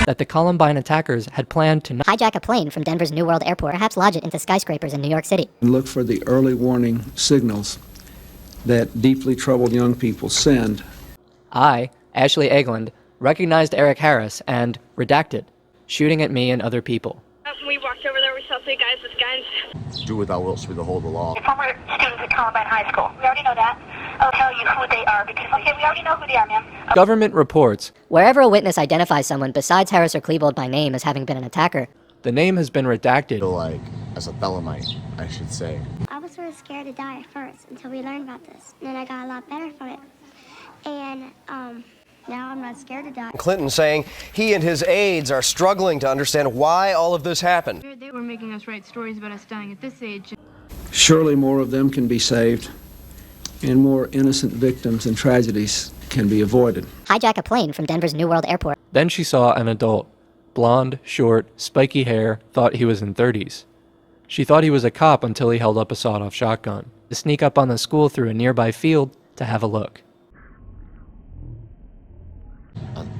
that the Columbine attackers had planned to hijack a plane from Denver's New World Airport, perhaps lodge it into skyscrapers in New York City. Look for the early warning signals that deeply troubled young people send. I, Ashley Egeland, recognized Eric Harris and redacted, shooting at me and other people. We walked over there, we saw three guys with guns. Do what thou wilt with the whole of the law. Former students at Columbine High School. We already know that. I'll tell you who they are because, okay, we already know who they are, ma'am. Government reports, Wherever a witness identifies someone besides Harris or Klebold by name as having been an attacker, the name has been redacted. Like, as a Thelemite, I should say. I was sort of scared to die at first until we learned about this. And then I got a lot better from it. And, now I'm not scared to die. Clinton saying he and his aides are struggling to understand why all of this happened. They were making us write stories about us dying at this age. Surely more of them can be saved, and more innocent victims and tragedies can be avoided. hijack a plane from Denver's New World Airport. Then she saw an adult, blonde, short, spiky hair, thought he was in 30s. She thought he was a cop until he held up a sawed-off shotgun to sneak up on the school through a nearby field to have a look.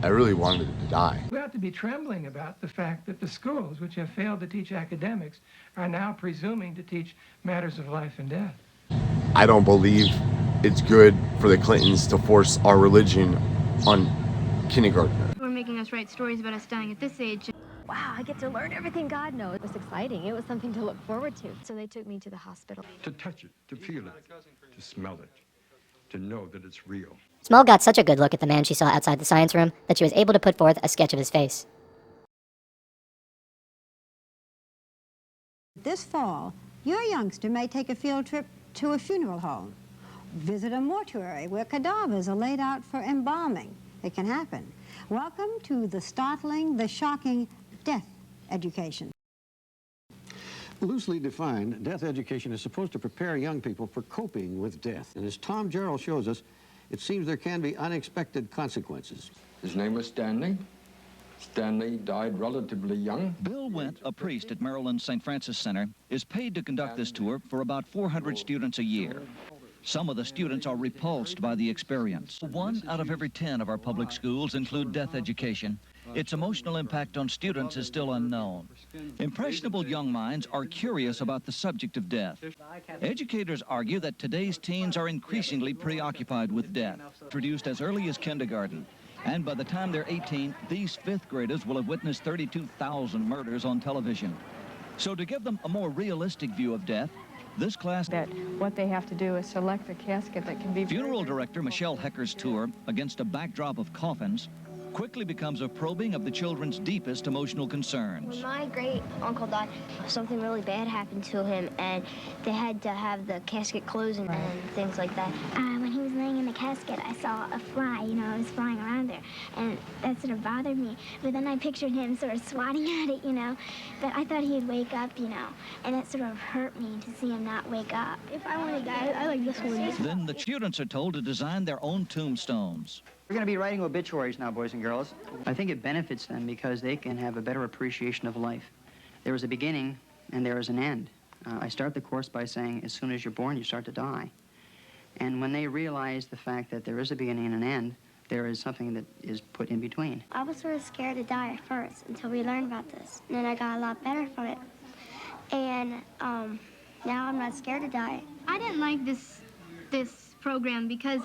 I really wanted to die. We ought to be trembling about the fact that the schools, which have failed to teach academics, are now presuming to teach matters of life and death. I don't believe it's good for the Clintons to force our religion on kindergartners. They were making us write stories about us dying at this age. Wow, I get to learn everything God knows. It was exciting. It was something to look forward to. So they took me to the hospital. To touch it, to feel it, to smell it, to know that it's real. Small got such a good look at the man she saw outside the science room that she was able to put forth a sketch of his face. This fall, your youngster may take a field trip to a funeral home, visit a mortuary where cadavers are laid out for embalming. It can happen. Welcome to the startling, the shocking death education. Loosely defined, death education is supposed to prepare young people for coping with death. And as Tom Jarrell shows us, it seems there can be unexpected consequences. His name was Stanley. Stanley died relatively young. Bill Went, a priest at Maryland's St. Francis Center, is paid to conduct this tour for about 400 students a year. Some of the students are repulsed by the experience. 1 out of every 10 of our public schools include death education. Its emotional impact on students is still unknown. Impressionable young minds are curious about the subject of death. Educators argue that today's teens are increasingly preoccupied with death, introduced as early as kindergarten. And by the time they're 18, these 5th graders will have witnessed 32,000 murders on television. So to give them a more realistic view of death, this class... That what they have to do is select a casket that can be... Funeral director Michelle Hecker's tour, against a backdrop of coffins, quickly becomes a probing of the children's deepest emotional concerns. When my great uncle died, something really bad happened to him, and they had to have the casket closed and things like that. When he was laying in the casket, I saw a fly, it was flying around there, and that sort of bothered me. But then I pictured him sort of swatting at it, but I thought he'd wake up, and it sort of hurt me to see him not wake up. If I want to die, I like this one. Then the students are told to design their own tombstones. We're going to be writing obituaries now, boys and girls. I think it benefits them because they can have a better appreciation of life. There is a beginning and there is an end. I start the course by saying, as soon as you're born, you start to die. And when they realize the fact that there is a beginning and an end, there is something that is put in between. I was sort of scared to die at first until we learned about this. And then I got a lot better from it. And now I'm not scared to die. I didn't like this program because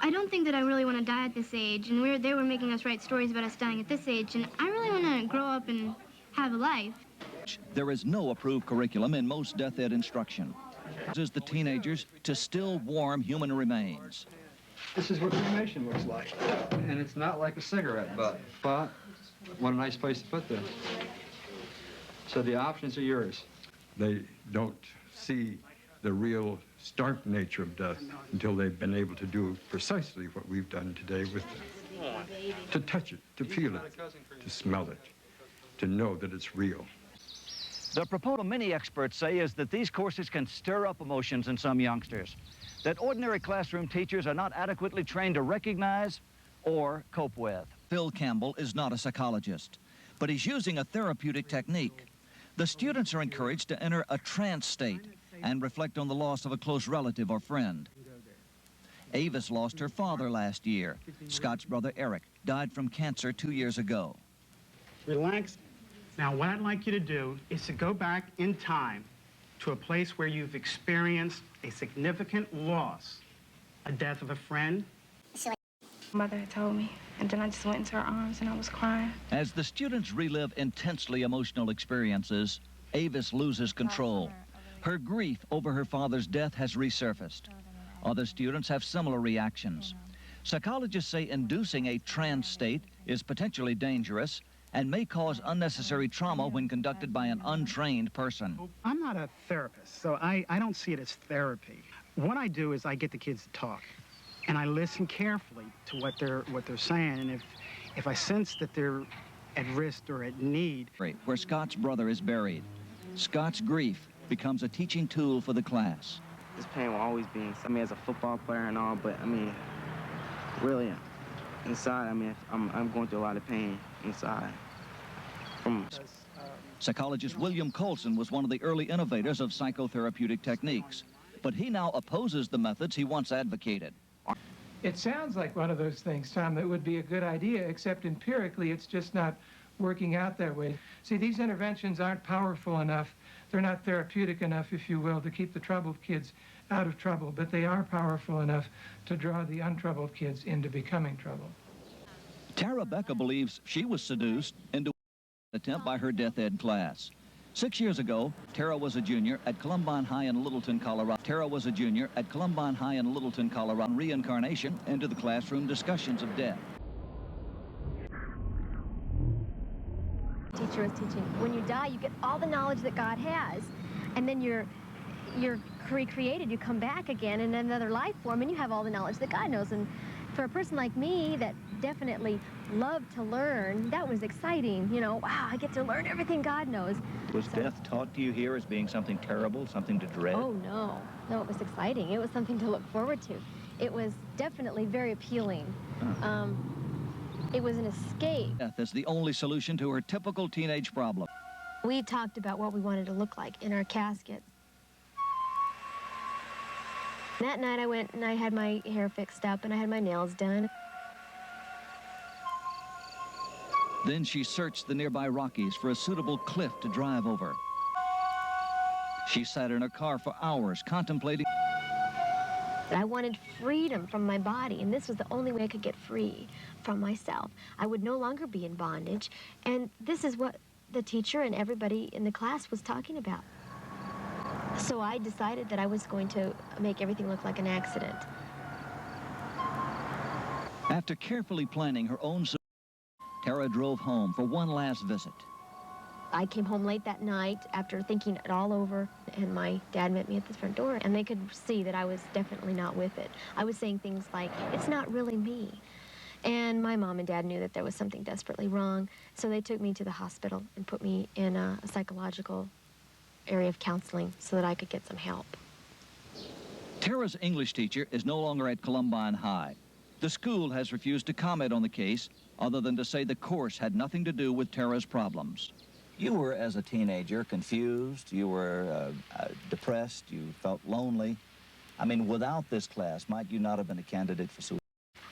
I don't think that I really want to die at this age, and they were making us write stories about us dying at this age, and I really want to grow up and have a life. There is no approved curriculum in most death ed instruction. It is the teenagers to still warm human remains. This is what cremation looks like. And it's not like a cigarette butt. But what a nice place to put this. So the options are yours. They don't see the real stark nature of death until they've been able to do precisely what we've done today with them. To touch it, to feel it, to smell it, to know that it's real. The proposal many experts say is that these courses can stir up emotions in some youngsters, that ordinary classroom teachers are not adequately trained to recognize or cope with. Phil Campbell is not a psychologist, but he's using a therapeutic technique. The students are encouraged to enter a trance state and reflect on the loss of a close relative or friend. Avis lost her father last year. Scott's brother Eric died from cancer 2 years ago. Relax. Now, what I'd like you to do is to go back in time to a place where you've experienced a significant loss, a death of a friend. Mother had told me, and then I just went into her arms and I was crying. As the students relive intensely emotional experiences, Avis loses control. Her grief over her father's death has resurfaced. Other students have similar reactions. Psychologists say inducing a trance state is potentially dangerous and may cause unnecessary trauma when conducted by an untrained person. I'm not a therapist, so I don't see it as therapy. What I do is I get the kids to talk, and I listen carefully to what they're saying, and if I sense that they're at risk or at need. Where Scott's brother is buried, Scott's grief becomes a teaching tool for the class. This pain will always be, I mean, as a football player and all, but I mean, really, inside, I mean, I'm going through a lot of pain inside. Psychologist William Colson was one of the early innovators of psychotherapeutic techniques, but he now opposes the methods he once advocated. It sounds like one of those things, Tom, that would be a good idea, except empirically it's just not working out that way. See, these interventions aren't powerful enough. They're not therapeutic enough, if you will, to keep the troubled kids out of trouble, but they are powerful enough to draw the untroubled kids into becoming troubled. Tara Becca believes she was seduced into an attempt by her death ed class. 6 years ago, Tara was a junior at Columbine High in Littleton, Colorado. Reincarnation into the classroom discussions of death. Teacher was teaching, when you die, you get all the knowledge that God has, and then you're recreated, you come back again in another life form, and you have all the knowledge that God knows. And for a person like me that definitely loved to learn, that was exciting. You know, wow, I get to learn everything God knows. Was death taught to you here as being something terrible, something to dread? Oh, no. No, it was exciting. It was something to look forward to. It was definitely very appealing. It was an escape. Death is the only solution to her typical teenage problem. We talked about what we wanted to look like in our casket. That night I went and I had my hair fixed up and I had my nails done. Then she searched the nearby Rockies for a suitable cliff to drive over. She sat in her car for hours contemplating. I wanted freedom from my body, and this was the only way I could get free from myself. I would no longer be in bondage, and this is what the teacher and everybody in the class was talking about. So I decided that I was going to make everything look like an accident. After carefully planning her own suicide, Tara drove home for one last visit. I came home late that night after thinking it all over, and my dad met me at the front door, and they could see that I was definitely not with it. I was saying things like, it's not really me. And my mom and dad knew that there was something desperately wrong, so they took me to the hospital and put me in a psychological area of counseling so that I could get some help. Tara's English teacher is no longer at Columbine High. The school has refused to comment on the case, other than to say the course had nothing to do with Tara's problems. You were, as a teenager, confused, you were depressed, you felt lonely. I mean, without this class, might you not have been a candidate for suicide?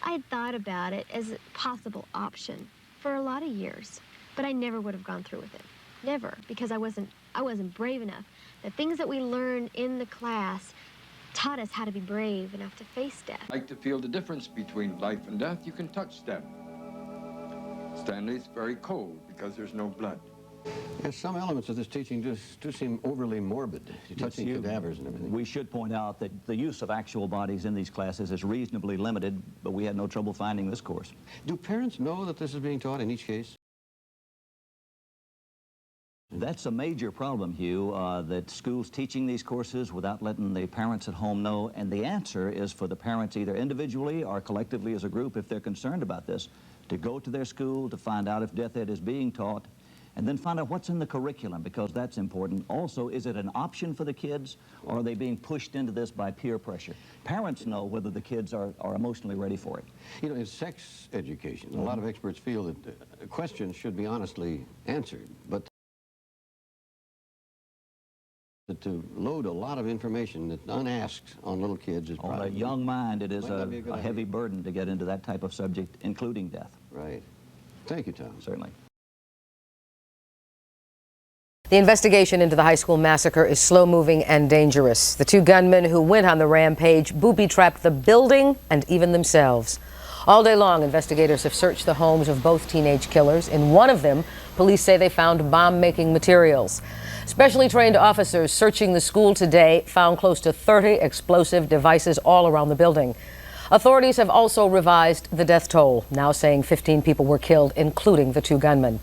I had thought about it as a possible option for a lot of years, but I never would have gone through with it. Never, because I wasn't brave enough. The things that we learned in the class taught us how to be brave enough to face death. Like to feel the difference between life and death, you can touch them. Stanley's very cold because there's no blood. Yes, some elements of this teaching do seem overly morbid, touching cadavers and everything. We should point out that the use of actual bodies in these classes is reasonably limited, but we had no trouble finding this course. Do parents know that this is being taught in each case? That's a major problem, Hugh, that schools teaching these courses without letting the parents at home know, and the answer is for the parents either individually or collectively as a group, if they're concerned about this, to go to their school to find out if death ed is being taught, and then find out what's in the curriculum, because that's important. Also, is it an option for the kids, or are they being pushed into this by peer pressure? Parents know whether the kids are emotionally ready for it. You know, in sex education, a lot of experts feel that questions should be honestly answered, but to load a lot of information that's unasked on little kids is probably... On a young mind, it is a heavy burden to get into that type of subject, including death. Right. Thank you, Tom. Certainly. The investigation into the high school massacre is slow-moving and dangerous. The two gunmen who went on the rampage booby-trapped the building and even themselves. All day long, investigators have searched the homes of both teenage killers. In one of them, police say they found bomb-making materials. Specially trained officers searching the school today found close to 30 explosive devices all around the building. Authorities have also revised the death toll, now saying 15 people were killed, including the two gunmen.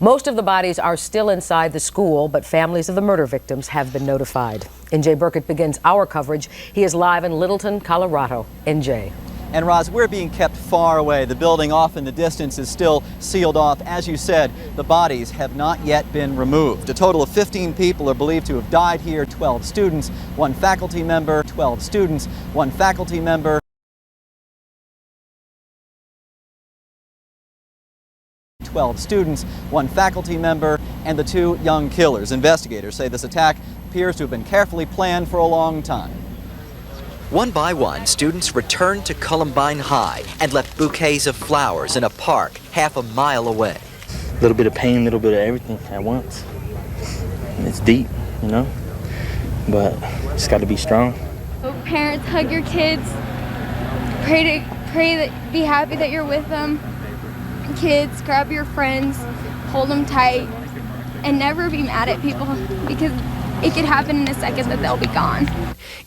Most of the bodies are still inside the school, but families of the murder victims have been notified. NJ Burkett begins our coverage. He is live in Littleton, Colorado. NJ. And Roz, we're being kept far away. The building off in the distance is still sealed off. As you said, the bodies have not yet been removed. A total of 15 people are believed to have died here. 12 students, 1 faculty member, 12 students, 1 faculty member. 12 students, 1 faculty member, and the 2 young killers. Investigators say this attack appears to have been carefully planned for a long time. One by one, students returned to Columbine High and left bouquets of flowers in a park half a mile away. A little bit of pain, a little bit of everything at once. And it's deep, you know, but just got to be strong. Parents, hug your kids. Pray that, be happy that you're with them. Kids, grab your friends, hold them tight, and never be mad at people because it could happen in a second that they'll be gone.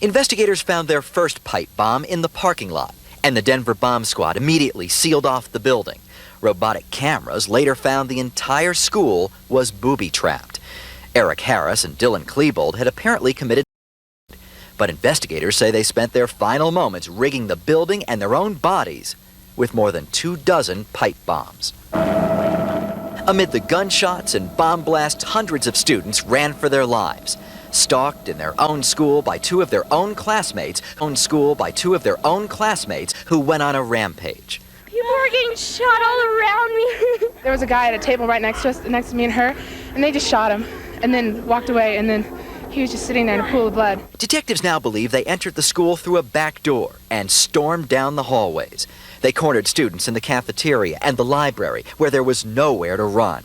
Investigators found their first pipe bomb in the parking lot, and the Denver bomb squad immediately sealed off the building. Robotic cameras later found the entire school was booby-trapped. Eric Harris and Dylan Klebold had apparently committed, but investigators say they spent their final moments rigging the building and their own bodies with more than 24 pipe bombs. Amid the gunshots and bomb blasts, hundreds of students ran for their lives, stalked in their own school by 2 of their own classmates, who went on a rampage. People were getting shot all around me. There was a guy at a table right next to us, next to me and her, and they just shot him and then walked away, and then he was just sitting there in a pool of blood. Detectives now believe they entered the school through a back door and stormed down the hallways. They cornered students in the cafeteria and the library, where there was nowhere to run.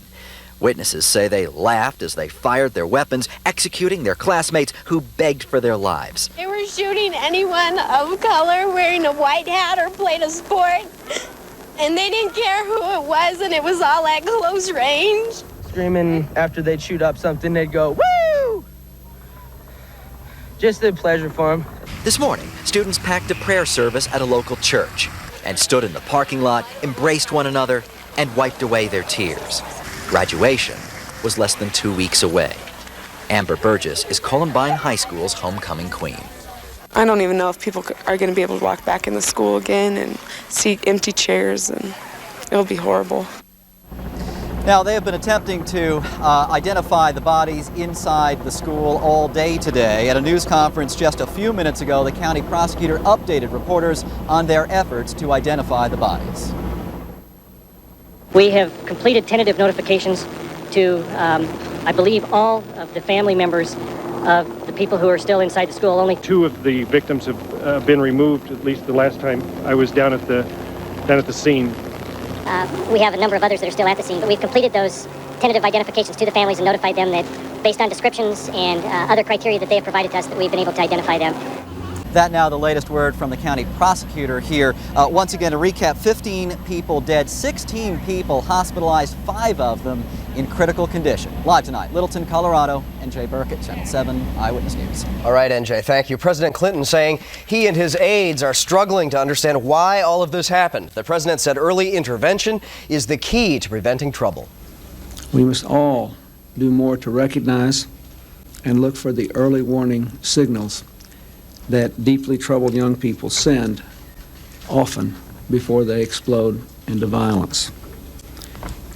Witnesses say they laughed as they fired their weapons, executing their classmates who begged for their lives. They were shooting anyone of color wearing a white hat or played a sport, and they didn't care who it was, and it was all at close range. Screaming after they'd shoot up something, they'd go, woo! Just a pleasure for them. This morning, students packed a prayer service at a local church and stood in the parking lot, embraced one another, and wiped away their tears. Graduation was less than 2 weeks away. Amber Burgess is Columbine High School's homecoming queen. I don't even know if people are going to be able to walk back in the school again and see empty chairs, and it'll be horrible. Now, they have been attempting to identify the bodies inside the school all day today. At a news conference just a few minutes ago, the county prosecutor updated reporters on their efforts to identify the bodies. We have completed tentative notifications to, I believe, all of the family members of the people who are still inside the school. Only 2 of the victims have been removed, at least the last time I was down at the scene. We have a number of others that are still at the scene, but we've completed those tentative identifications to the families and notified them that, based on descriptions and other criteria that they have provided to us, that we've been able to identify them. That now the latest word from the county prosecutor here. Once again, to recap, 15 people dead, 16 people hospitalized, 5 of them in critical condition. Live tonight, Littleton, Colorado. NJ Burkett, Channel 7 Eyewitness News. All right, NJ, thank you. President Clinton saying he and his aides are struggling to understand why all of this happened. The president said early intervention is the key to preventing trouble. We must all do more to recognize and look for the early warning signals that deeply troubled young people send often before they explode into violence.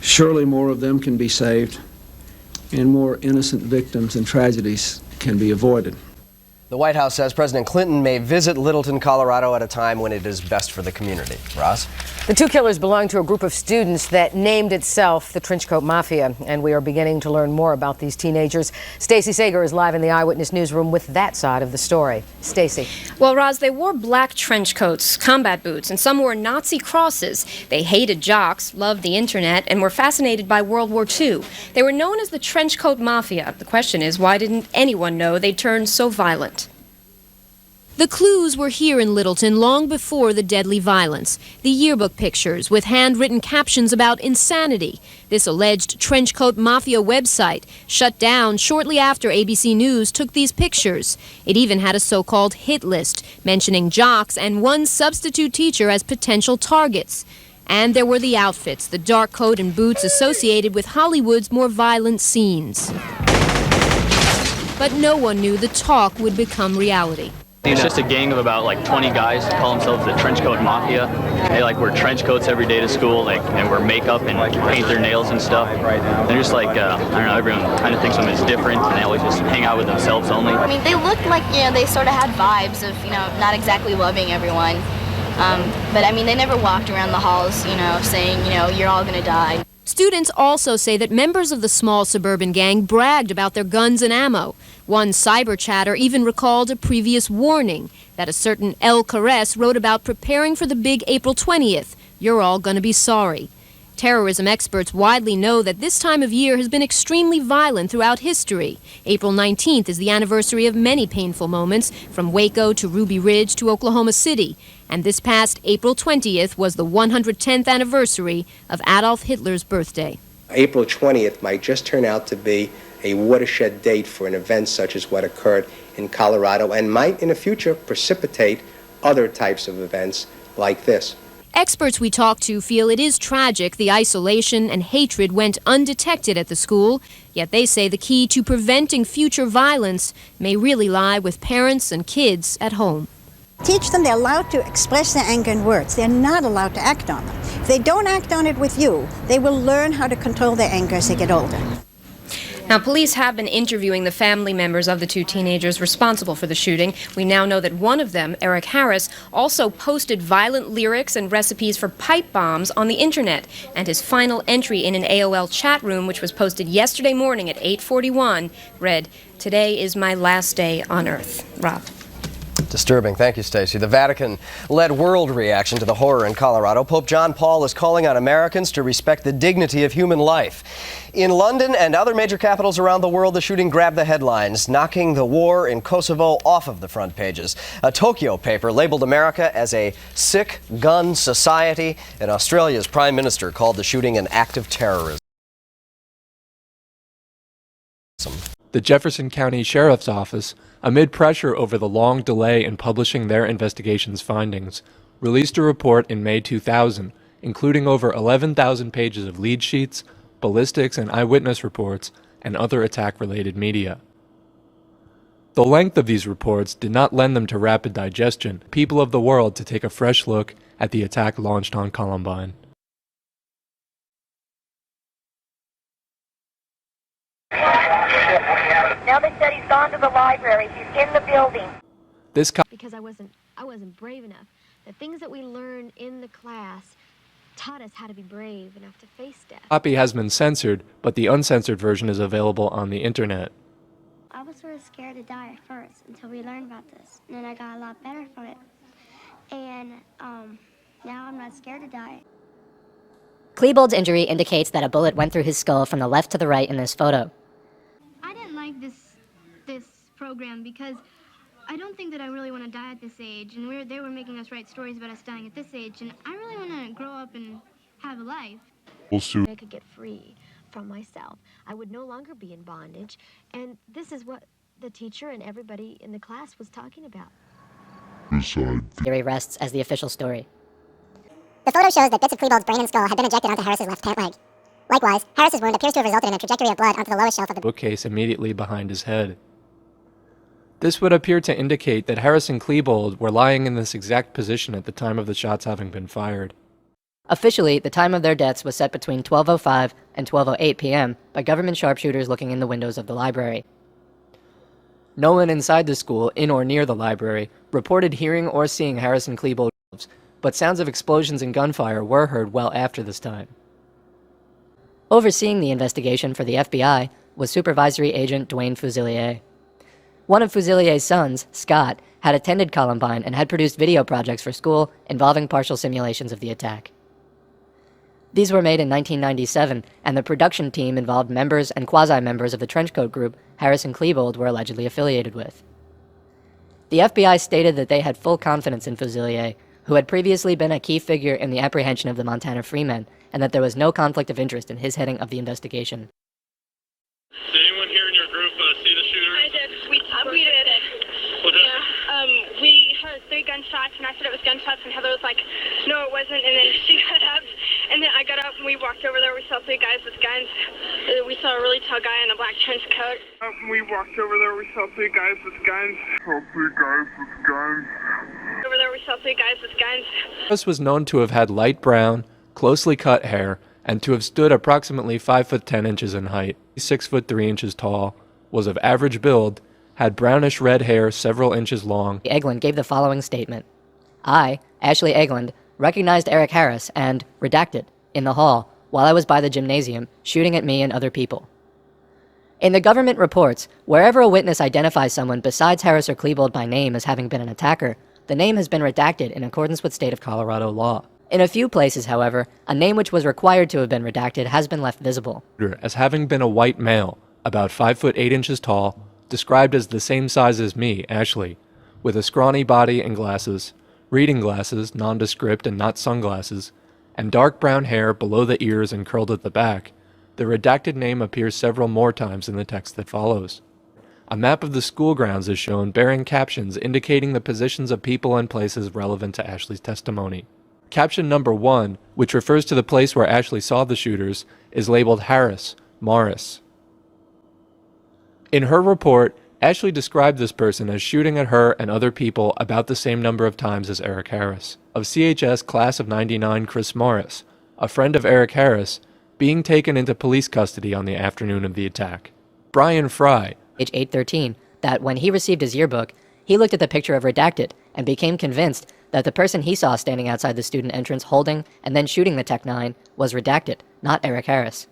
Surely more of them can be saved, and more innocent victims and tragedies can be avoided. The White House says President Clinton may visit Littleton, Colorado at a time when it is best for the community. Ross? The two killers belong to a group of students that named itself the Trenchcoat Mafia, and we are beginning to learn more about these teenagers. Stacey Sager is live in the Eyewitness Newsroom with that side of the story. Stacey. Well, Roz, they wore black trench coats, combat boots, and some wore Nazi crosses. They hated jocks, loved the internet, and were fascinated by World War II. They were known as the Trenchcoat Mafia. The question is, why didn't anyone know they'd turned so violent? The clues were here in Littleton long before the deadly violence. The yearbook pictures with handwritten captions about insanity. This alleged Trenchcoat Mafia website shut down shortly after ABC News took these pictures. It even had a so-called hit list, mentioning jocks and one substitute teacher as potential targets. And there were the outfits, the dark coat and boots associated with Hollywood's more violent scenes. But no one knew the talk would become reality. It's just a gang of about like 20 guys who call themselves the Trenchcoat Mafia. They like wear trench coats every day to school, and wear makeup and paint their nails and stuff. They're just like, I don't know, everyone kind of thinks of them as different, and they always just hang out with themselves only. I mean, they looked like, they sort of had vibes of, not exactly loving everyone. But I mean, they never walked around the halls, saying, you're all gonna die. Students also say that members of the small suburban gang bragged about their guns and ammo. One cyber chatter even recalled a previous warning that a certain El Caress wrote about preparing for the big April 20th. You're all gonna be sorry. Terrorism experts widely know that this time of year has been extremely violent throughout history. April 19th is the anniversary of many painful moments, from Waco to Ruby Ridge to Oklahoma City. And this past April 20th was the 110th anniversary of Adolf Hitler's birthday. April 20th might just turn out to be a watershed date for an event such as what occurred in Colorado, and might in the future precipitate other types of events like this. Experts we talked to feel it is tragic the isolation and hatred went undetected at the school, yet they say the key to preventing future violence may really lie with parents and kids at home. Teach them they're allowed to express their anger in words. They're not allowed to act on them. If they don't act on it with you, they will learn how to control their anger as they get older. Now, police have been interviewing the family members of the two teenagers responsible for the shooting. We now know that one of them, Eric Harris, also posted violent lyrics and recipes for pipe bombs on the internet. And his final entry in an AOL chat room, which was posted yesterday morning at 8:41, read, "Today is my last day on Earth." Rob. Disturbing. Thank you, Stacey. The Vatican led world reaction to the horror in Colorado. Pope John Paul is calling on Americans to respect the dignity of human life. In London and other major capitals around the world, the shooting grabbed the headlines, knocking the war in Kosovo off of the front pages. A Tokyo paper labeled America as a sick gun society, and Australia's Prime Minister called the shooting an act of terrorism. The Jefferson County Sheriff's Office, amid pressure over the long delay in publishing their investigation's findings, released a report in May 2000, including over 11,000 pages of lead sheets, ballistics and eyewitness reports, and other attack-related media. The length of these reports did not lend them to rapid digestion, people of the world to take a fresh look at the attack launched on Columbine. Now they said he's gone to the library. He's in the building. Because I wasn't brave enough. The things that we learned in the class taught us how to be brave enough to face death. Copy has been censored, but the uncensored version is available on the internet. I was sort of scared to die at first until we learned about this. And then I got a lot better from it. And now I'm not scared to die. Klebold's injury indicates that a bullet went through his skull from the left to the right in this photo. I didn't like this program because I don't think that I really want to die at this age. And they were making us write stories about us dying at this age. And I really want to grow up and have a life. I could get free from myself. I would no longer be in bondage. And this is what the teacher and everybody in the class was talking about. Theory rests as the official story. The photo shows that bits of Klebold's brain and skull had been ejected onto Harris's left pant leg. Likewise, Harris's wound appears to have resulted in a trajectory of blood onto the lowest shelf of the bookcase immediately behind his head. This would appear to indicate that Harris and Klebold were lying in this exact position at the time of the shots having been fired. Officially, the time of their deaths was set between 12:05 and 12:08 p.m. by government sharpshooters looking in the windows of the library. No one inside the school, in or near the library, reported hearing or seeing Harris and Klebold, but sounds of explosions and gunfire were heard well after this time. Overseeing the investigation for the FBI was Supervisory Agent Dwayne Fusilier. One of Fusilier's sons, Scott, had attended Columbine and had produced video projects for school involving partial simulations of the attack. These were made in 1997, and the production team involved members and quasi-members of the trenchcoat group Harris and Klebold were allegedly affiliated with. The FBI stated that they had full confidence in Fusilier, who had previously been a key figure in the apprehension of the Montana Freemen, and that there was no conflict of interest in his heading of the investigation. Did anyone here in your group see the shooter? I did. We did. We heard 3 gunshots, and I said it was gunshots, and Heather was like, no, it wasn't, and then she got up, and then I got up, and we walked over there. We saw 3 guys with guns. We saw a really tall guy in a black trench coat. We walked over there. We saw 3 guys with guns. Over there, we saw 3 guys with guns. Harris was known to have had light brown, closely cut hair, and to have stood approximately 5 foot 10 inches in height, 6 foot 3 inches tall, was of average build, had brownish red hair several inches long. Eglin gave the following statement. I, Ashley Eglin, recognized Eric Harris and, redacted, in the hall, while I was by the gymnasium, shooting at me and other people. In the government reports, wherever a witness identifies someone besides Harris or Klebold by name as having been an attacker, the name has been redacted in accordance with state of Colorado law. In a few places, however, a name which was required to have been redacted has been left visible. As having been a white male, about 5 foot 8 inches tall, described as the same size as me, Ashley, with a scrawny body and glasses, reading glasses, nondescript and not sunglasses, and dark brown hair below the ears and curled at the back, the redacted name appears several more times in the text that follows. A map of the school grounds is shown bearing captions indicating the positions of people and places relevant to Ashley's testimony. Caption number 1, which refers to the place where Ashley saw the shooters, is labeled Harris, Morris. In her report, Ashley described this person as shooting at her and other people about the same number of times as Eric Harris. Of CHS Class of 99 Chris Morris, a friend of Eric Harris, being taken into police custody on the afternoon of the attack. Brian Fry, Age 813, that when he received his yearbook, he looked at the picture of redacted and became convinced that the person he saw standing outside the student entrance holding and then shooting the Tech-9 was redacted, not Eric Harris.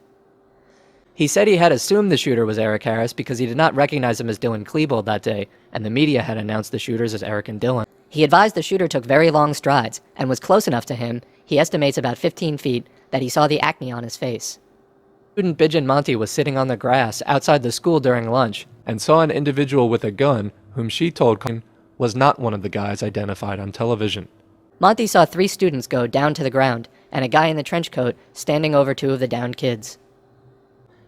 He said he had assumed the shooter was Eric Harris because he did not recognize him as Dylan Klebold that day, and the media had announced the shooters as Eric and Dylan. He advised the shooter took very long strides and was close enough to him, he estimates about 15 feet, that he saw the acne on his face. Student Bijan Monty was sitting on the grass outside the school during lunch and saw an individual with a gun whom she told was not one of the guys identified on television. Monty saw 3 students go down to the ground and a guy in the trench coat standing over 2 of the downed kids.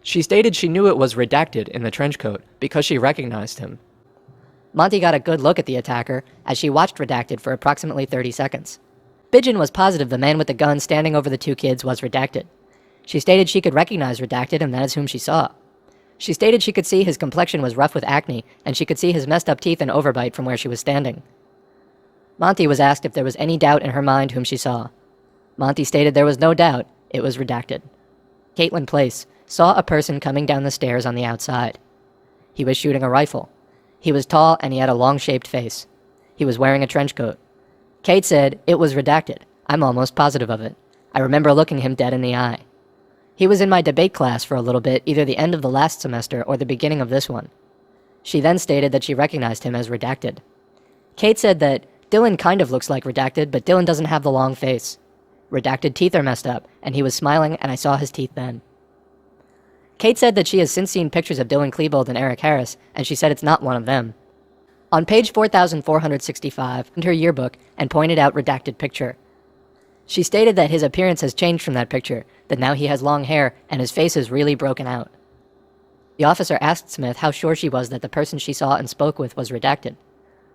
She stated she knew it was redacted in the trench coat because she recognized him. Monty got a good look at the attacker as she watched redacted for approximately 30 seconds. Bijan was positive the man with the gun standing over the 2 kids was redacted. She stated she could recognize redacted and that is whom she saw. She stated she could see his complexion was rough with acne and she could see his messed up teeth and overbite from where she was standing. Monty was asked if there was any doubt in her mind whom she saw. Monty stated there was no doubt, it was redacted. Caitlin Place saw a person coming down the stairs on the outside. He was shooting a rifle. He was tall and he had a long-shaped face. He was wearing a trench coat. Kate said, it was redacted. I'm almost positive of it. I remember looking him dead in the eye. He was in my debate class for a little bit, either the end of the last semester or the beginning of this one. She then stated that she recognized him as redacted. Kate said that Dylan kind of looks like redacted, but Dylan doesn't have the long face. Redacted teeth are messed up, and he was smiling and I saw his teeth then. Kate said that she has since seen pictures of Dylan Klebold and Eric Harris, and she said it's not one of them. On page 4465, in her yearbook, and pointed out redacted picture. She stated that his appearance has changed from that picture, that now he has long hair and his face is really broken out. The officer asked Smith how sure she was that the person she saw and spoke with was redacted.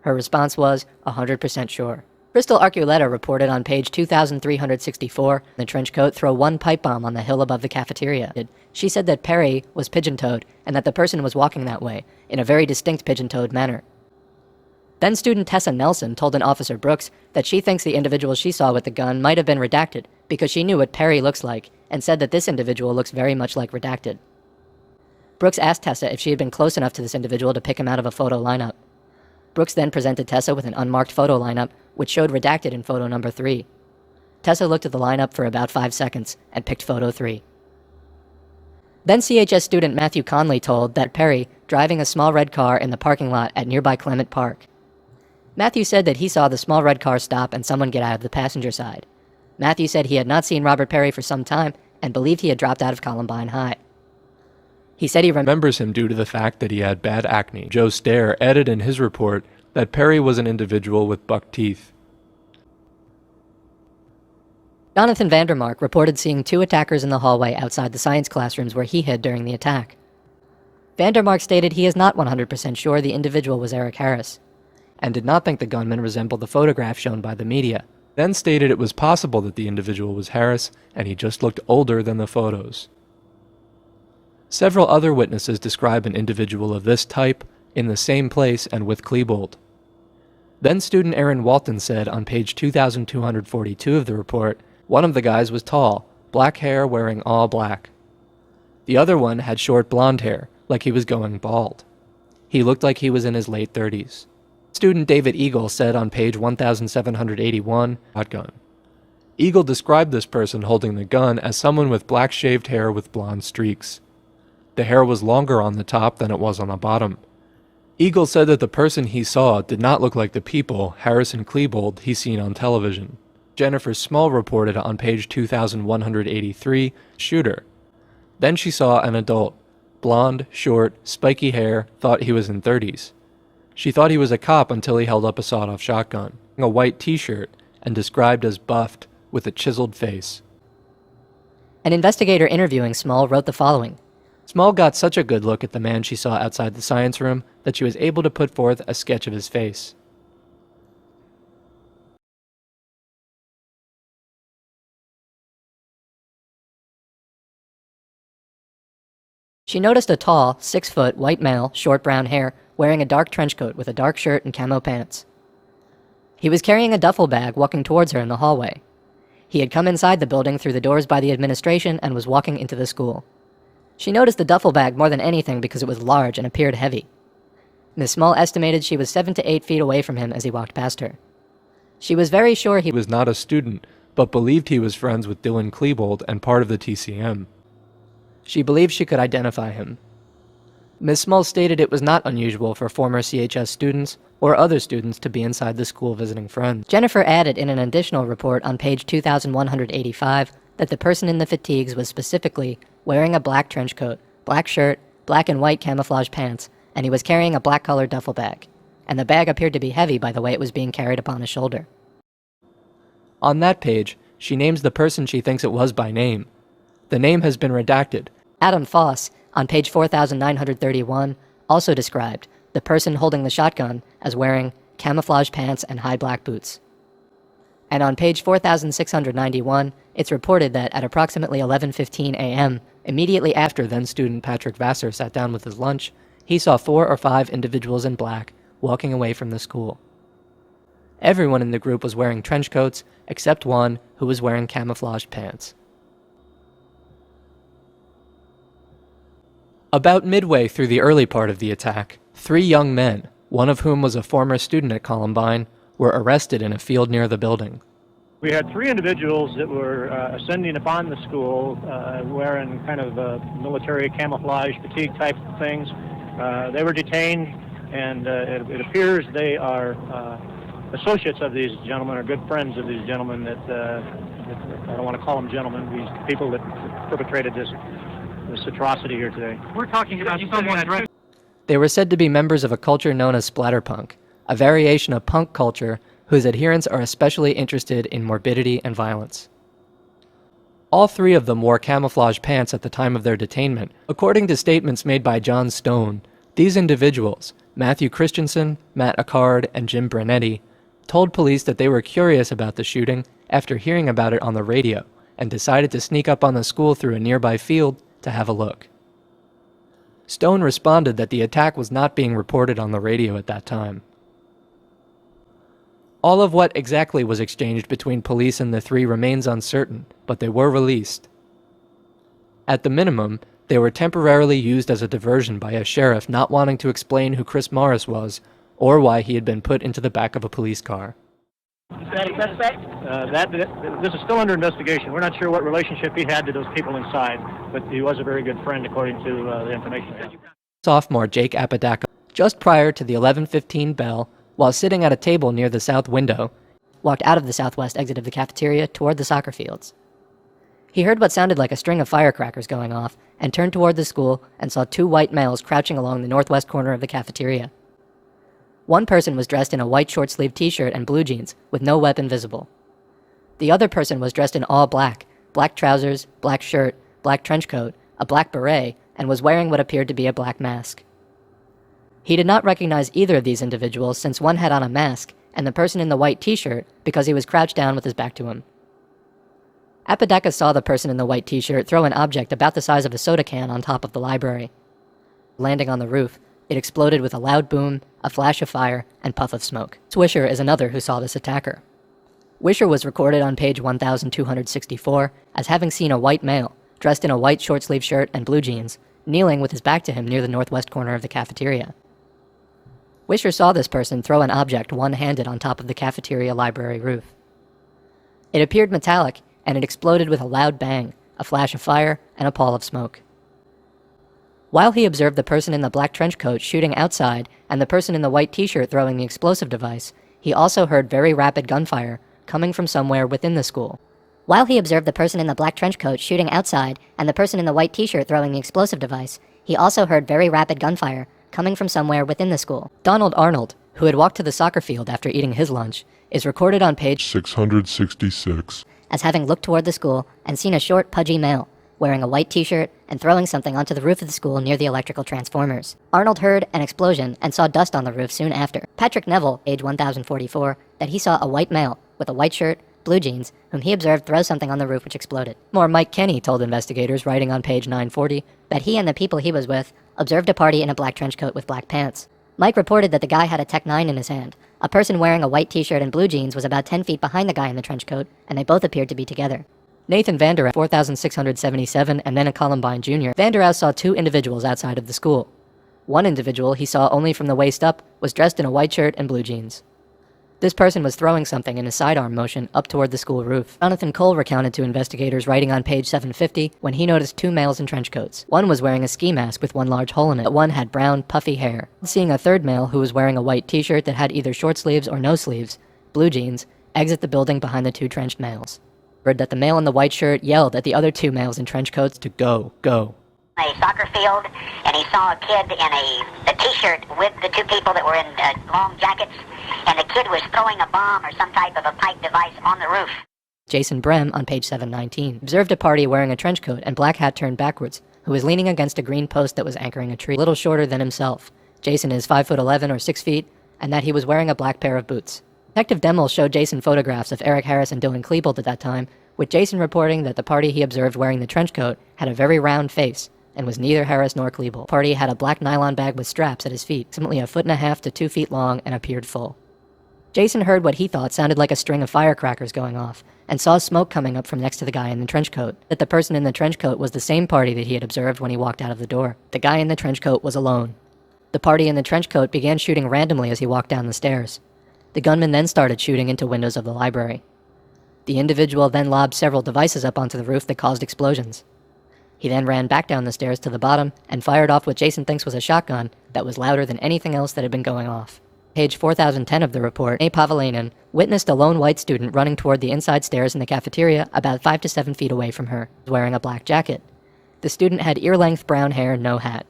Her response was 100% sure. Crystal Arculeta reported on page 2364, the trench coat throw 1 pipe bomb on the hill above the cafeteria. She said that Perry was pigeon-toed and that the person was walking that way, in a very distinct pigeon-toed manner. Then student Tessa Nelson told an Officer Brooks that she thinks the individual she saw with the gun might have been redacted because she knew what Perry looks like and said that this individual looks very much like redacted. Brooks asked Tessa if she had been close enough to this individual to pick him out of a photo lineup. Brooks then presented Tessa with an unmarked photo lineup, which showed redacted in photo number 3. Tessa looked at the lineup for about 5 seconds and picked photo 3. Then CHS student Matthew Conley told that Perry driving a small red car in the parking lot at nearby Clement Park. Matthew said that he saw the small red car stop and someone get out of the passenger side. Matthew said he had not seen Robert Perry for some time and believed he had dropped out of Columbine High. He said he remembers him due to the fact that he had bad acne. Joe Stair added in his report that Perry was an individual with buck teeth. Jonathan Vandermark reported seeing 2 attackers in the hallway outside the science classrooms where he hid during the attack. Vandermark stated he is not 100% sure the individual was Eric Harris, and did not think the gunman resembled the photograph shown by the media. Then stated it was possible that the individual was Harris, and he just looked older than the photos. Several other witnesses describe an individual of this type, in the same place and with Klebold. Then student Aaron Walton said on page 2242 of the report, one of the guys was tall, black hair, wearing all black. The other one had short blonde hair, like he was going bald. He looked like he was in his late 30s. Student David Eagle said on page 1781, shotgun. Eagle described this person holding the gun as someone with black shaved hair with blonde streaks. The hair was longer on the top than it was on the bottom. Eagle said that the person he saw did not look like the people, Harris and Klebold, he seen on television. Jennifer Small reported on page 2183, shooter. Then she saw an adult, blonde, short, spiky hair, thought he was in 30s. She thought he was a cop until he held up a sawed-off shotgun, a white t-shirt, and described as buffed, with a chiseled face. An investigator interviewing Small wrote the following. Small got such a good look at the man she saw outside the science room that she was able to put forth a sketch of his face. She noticed a tall, 6-foot, white male, short brown hair, wearing a dark trench coat with a dark shirt and camo pants. He was carrying a duffel bag walking towards her in the hallway. He had come inside the building through the doors by the administration and was walking into the school. She noticed the duffel bag more than anything because it was large and appeared heavy. Ms. Small estimated she was 7 to 8 feet away from him as he walked past her. She was very sure he was not a student, but believed he was friends with Dylan Klebold and part of the TCM. She believed she could identify him. Ms. Small stated it was not unusual for former CHS students or other students to be inside the school visiting friends. Jennifer added in an additional report on page 2185 that the person in the fatigues was specifically wearing a black trench coat, black shirt, black and white camouflage pants, and he was carrying a black-colored duffel bag, and the bag appeared to be heavy by the way it was being carried upon his shoulder. On that page, she names the person she thinks it was by name. The name has been redacted. Adam Foss, on page 4931, also described the person holding the shotgun as wearing camouflage pants and high black boots. And on page 4691, it's reported that at approximately 11:15 a.m., immediately after then-student Patrick Vassar sat down with his lunch, he saw 4 or 5 individuals in black walking away from the school. Everyone in the group was wearing trench coats, except one who was wearing camouflaged pants. About midway through the early part of the attack, 3 young men, one of whom was a former student at Columbine, were arrested in a field near the building. We had 3 individuals that were ascending upon the school wearing kind of military camouflage fatigue type things. They were detained, and it appears they are associates of these gentlemen or good friends of these gentlemen that I don't want to call them gentlemen, these people that perpetrated this atrocity here today. We're talking about someone dressed. They were said to be members of a culture known as splatterpunk, a variation of punk culture whose adherents are especially interested in morbidity and violence. All 3 of them wore camouflage pants at the time of their detainment. According to statements made by John Stone, these individuals, Matthew Christensen, Matt Accard, and Jim Brenetti, told police that they were curious about the shooting after hearing about it on the radio and decided to sneak up on the school through a nearby field to have a look. Stone responded that the attack was not being reported on the radio at that time. All of what exactly was exchanged between police and the 3 remains uncertain, but they were released. At the minimum, They were temporarily used as a diversion by a sheriff not wanting to explain who Chris Morris was or why he had been put into the back of a police car. This is still under investigation. We're not sure what relationship he had to those people inside, but he was a very good friend according to the information. Sophomore Jake Apodaca, just prior to the 11:15 bell, while sitting at a table near the south window, walked out of the southwest exit of the cafeteria toward the soccer fields. He heard what sounded like a string of firecrackers going off and turned toward the school and saw two white males crouching along the northwest corner of the cafeteria. One person was dressed in a white short-sleeved t-shirt and blue jeans with no weapon visible. The other person was dressed in all black, black trousers, black shirt, black trench coat, a black beret, and was wearing what appeared to be a black mask. He did not recognize either of these individuals since one had on a mask and the person in the white t-shirt because he was crouched down with his back to him. Apodaca saw the person in the white t-shirt throw an object about the size of a soda can on top of the library. Landing on the roof, it exploded with a loud boom, a flash of fire, and puff of smoke. Wisher is another who saw this attacker. Wisher was recorded on page 1264 as having seen a white male, dressed in a white short-sleeved shirt and blue jeans, kneeling with his back to him near the northwest corner of the cafeteria. Wisher saw this person throw an object one-handed on top of the cafeteria library roof. It appeared metallic, and it exploded with a loud bang, a flash of fire, and a pall of smoke. While he observed the person in the black trench coat shooting outside and the person in the white t-shirt throwing the explosive device, he also heard very rapid gunfire coming from somewhere within the school. While he observed the person in the black trench coat shooting outside and the person in the white t-shirt throwing the explosive device, he also heard very rapid gunfire coming from somewhere within the school. Donald Arnold, who had walked to the soccer field after eating his lunch, is recorded on page 666 as having looked toward the school and seen a short, pudgy male wearing a white t-shirt and throwing something onto the roof of the school near the electrical transformers. Arnold heard an explosion and saw dust on the roof soon after. Patrick Neville, age 1044, that he saw a white male with a white shirt, blue jeans, whom he observed throw something on the roof which exploded. More Mike Kenny told investigators, writing on page 940, that he and the people he was with observed a party in a black trench coat with black pants. Mike reported that the guy had a Tech 9 in his hand. A person wearing a white t-shirt and blue jeans was about 10 feet behind the guy in the trench coat, and they both appeared to be together. Nathan Vander, 4677, and then a Columbine Jr. Vander saw two individuals outside of the school. One individual he saw only from the waist up was dressed in a white shirt and blue jeans. This person was throwing something in a sidearm motion up toward the school roof. Jonathan Cole recounted to investigators, writing on page 750, when he noticed two males in trench coats. One was wearing a ski mask with one large hole in it, but one had brown, puffy hair. Seeing a third male who was wearing a white t-shirt that had either short sleeves or no sleeves, blue jeans, exit the building behind the two trenched males. Heard that the male in the white shirt yelled at the other two males in trench coats to go. A soccer field, and he saw a kid in a t-shirt with the two people that were in long jackets, and the kid was throwing a bomb or some type of a pipe device on the roof. Jason Brem, on page 719, observed a party wearing a trench coat and black hat turned backwards, who was leaning against a green post that was anchoring a tree, a little shorter than himself. Jason is 5'11" or 6 feet, and that he was wearing a black pair of boots. Detective Demmel showed Jason photographs of Eric Harris and Dylan Klebold at that time, with Jason reporting that the party he observed wearing the trench coat had a very round face, and was neither Harris nor Klebold. The party had a black nylon bag with straps at his feet, approximately 1.5 to 2 feet long, and appeared full. Jason heard what he thought sounded like a string of firecrackers going off, and saw smoke coming up from next to the guy in the trench coat. That the person in the trench coat was the same party that he had observed when he walked out of the door. The guy in the trench coat was alone. The party in the trench coat began shooting randomly as he walked down the stairs. The gunman then started shooting into windows of the library. The individual then lobbed several devices up onto the roof that caused explosions. He then ran back down the stairs to the bottom and fired off what Jason thinks was a shotgun that was louder than anything else that had been going off. Page 4010 of the report, A. Pavalainen witnessed a lone white student running toward the inside stairs in the cafeteria about 5 to 7 feet away from her, wearing a black jacket. The student had ear-length brown hair and no hat.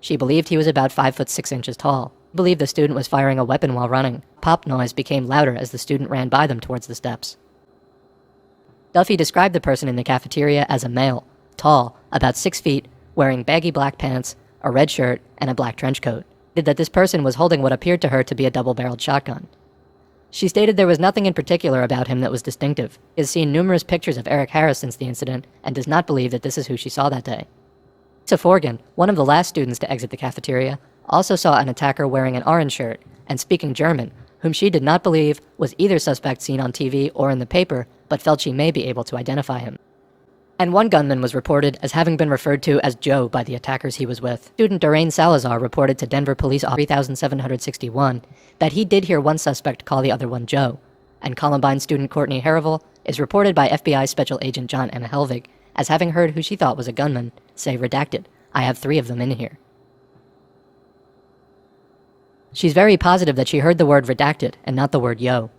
She believed he was about 5'6" tall. Believed the student was firing a weapon while running. Pop noise became louder as the student ran by them towards the steps. Duffy described the person in the cafeteria as a male, tall, about 6 feet, wearing baggy black pants, a red shirt, and a black trench coat. That this person was holding what appeared to her to be a double-barreled shotgun. She stated there was nothing in particular about him that was distinctive. She has seen numerous pictures of Eric Harris since the incident, and does not believe that this is who she saw that day. Lisa Forgan, one of the last students to exit the cafeteria, also saw an attacker wearing an orange shirt and speaking German, whom she did not believe was either suspect seen on TV or in the paper, but felt she may be able to identify him. And one gunman was reported as having been referred to as Joe by the attackers he was with. Student Darain Salazar reported to Denver Police 3761 that he did hear one suspect call the other one Joe, and Columbine student Courtney Harrival is reported by FBI Special Agent John M. Helvig as having heard who she thought was a gunman say, redacted, "I have 3 of them in here." She's very positive that she heard the word redacted and not the word yo.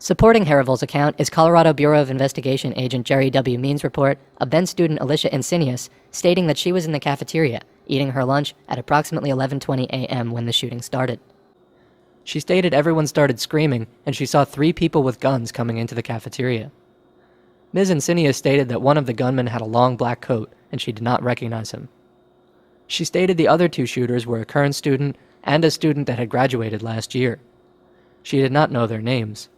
Supporting Harrival's account is Colorado Bureau of Investigation agent Jerry W. Means' report of then student Alicia Insinius stating that she was in the cafeteria eating her lunch at approximately 11:20 a.m. when the shooting started. She stated everyone started screaming and she saw 3 people with guns coming into the cafeteria. Ms. Insinius stated that one of the gunmen had a long black coat and she did not recognize him. She stated the other 2 shooters were a current student and a student that had graduated last year. She did not know their names.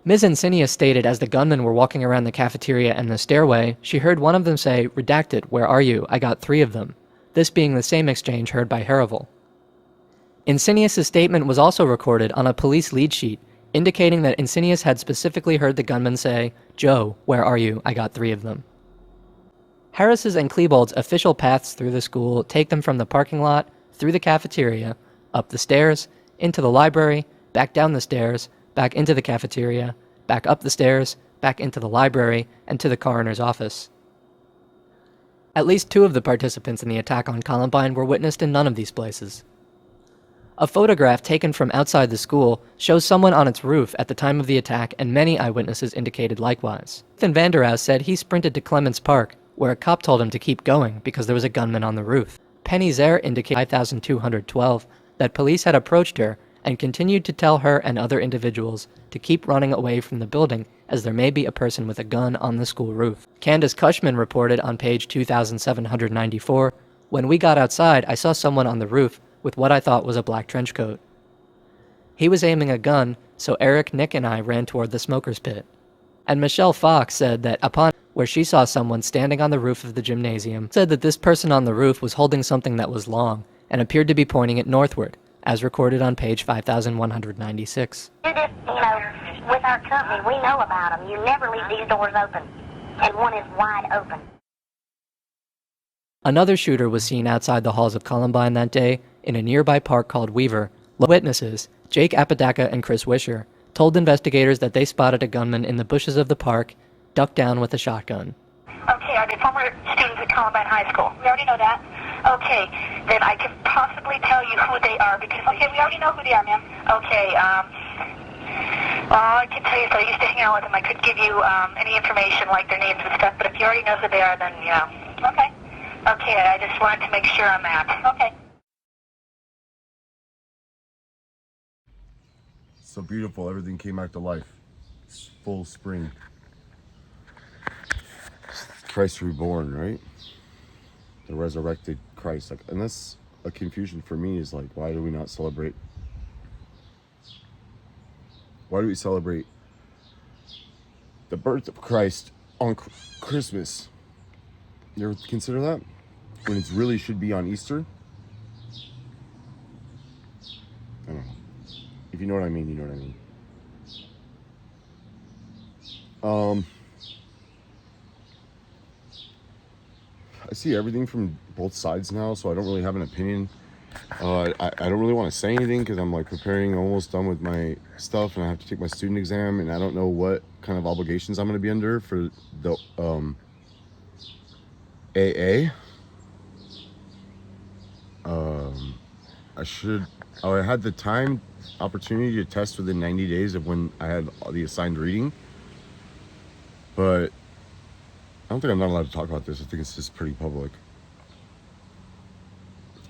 Ms. Insinius stated as the gunmen were walking around the cafeteria and the stairway, she heard one of them say, "Redacted, where are you? I got 3 of them," this being the same exchange heard by Harrival. Insinius' statement was also recorded on a police lead sheet, indicating that Insinius had specifically heard the gunman say, "Joe, where are you? I got 3 of them." Harris's and Klebold's official paths through the school take them from the parking lot, through the cafeteria, up the stairs, into the library, back down the stairs, back into the cafeteria, back up the stairs, back into the library, and to the coroner's office. At least 2 of the participants in the attack on Columbine were witnessed in none of these places. A photograph taken from outside the school shows someone on its roof at the time of the attack, and many eyewitnesses indicated likewise. Ethan Vanderhouse said he sprinted to Clements Park, where a cop told him to keep going because there was a gunman on the roof. Penny Zare indicated 5212 that police had approached her and continued to tell her and other individuals to keep running away from the building as there may be a person with a gun on the school roof. Candace Cushman reported on page 2794, "When we got outside, I saw someone on the roof with what I thought was a black trench coat. He was aiming a gun, so Eric, Nick, and I ran toward the smoker's pit." And Michelle Fox said that upon where she saw someone standing on the roof of the gymnasium, said that this person on the roof was holding something that was long and appeared to be pointing it northward, as recorded on page 5196. Do this, with our company, we know about them. You never leave these doors open, and one is wide open. Another shooter was seen outside the halls of Columbine that day in a nearby park called Weaver. Witnesses, Jake Apodaca and Chris Wisher, told investigators that they spotted a gunman in the bushes of the park, ducked down with a shotgun. Okay, are they former students at Columbine High School? We already know that. Okay, then I can possibly tell you who they are because... Okay, we already know who they are, ma'am. Okay, well, I can tell you, so I used to hang out with them. I could give you any information like their names and stuff, but if you already know who they are, then, Okay. Okay, I just wanted to make sure on that. Okay. So beautiful, everything came back to life. It's full spring. Christ reborn, right? The resurrected Christ. Like, and that's a confusion for me, is like, why do we not celebrate? Why do we celebrate the birth of Christ on Christmas? You ever consider that? When it really should be on Easter? I don't know. If you know what I mean, you know what I mean. I see everything from both sides now, so I don't really have an opinion. I don't really want to say anything because I'm like preparing, almost done with my stuff, and I have to take my student exam, and I don't know what kind of obligations I'm going to be under for the AA. I had the opportunity to test within 90 days of when I had the assigned reading, but I don't think I'm not allowed to talk about this. I think it's just pretty public.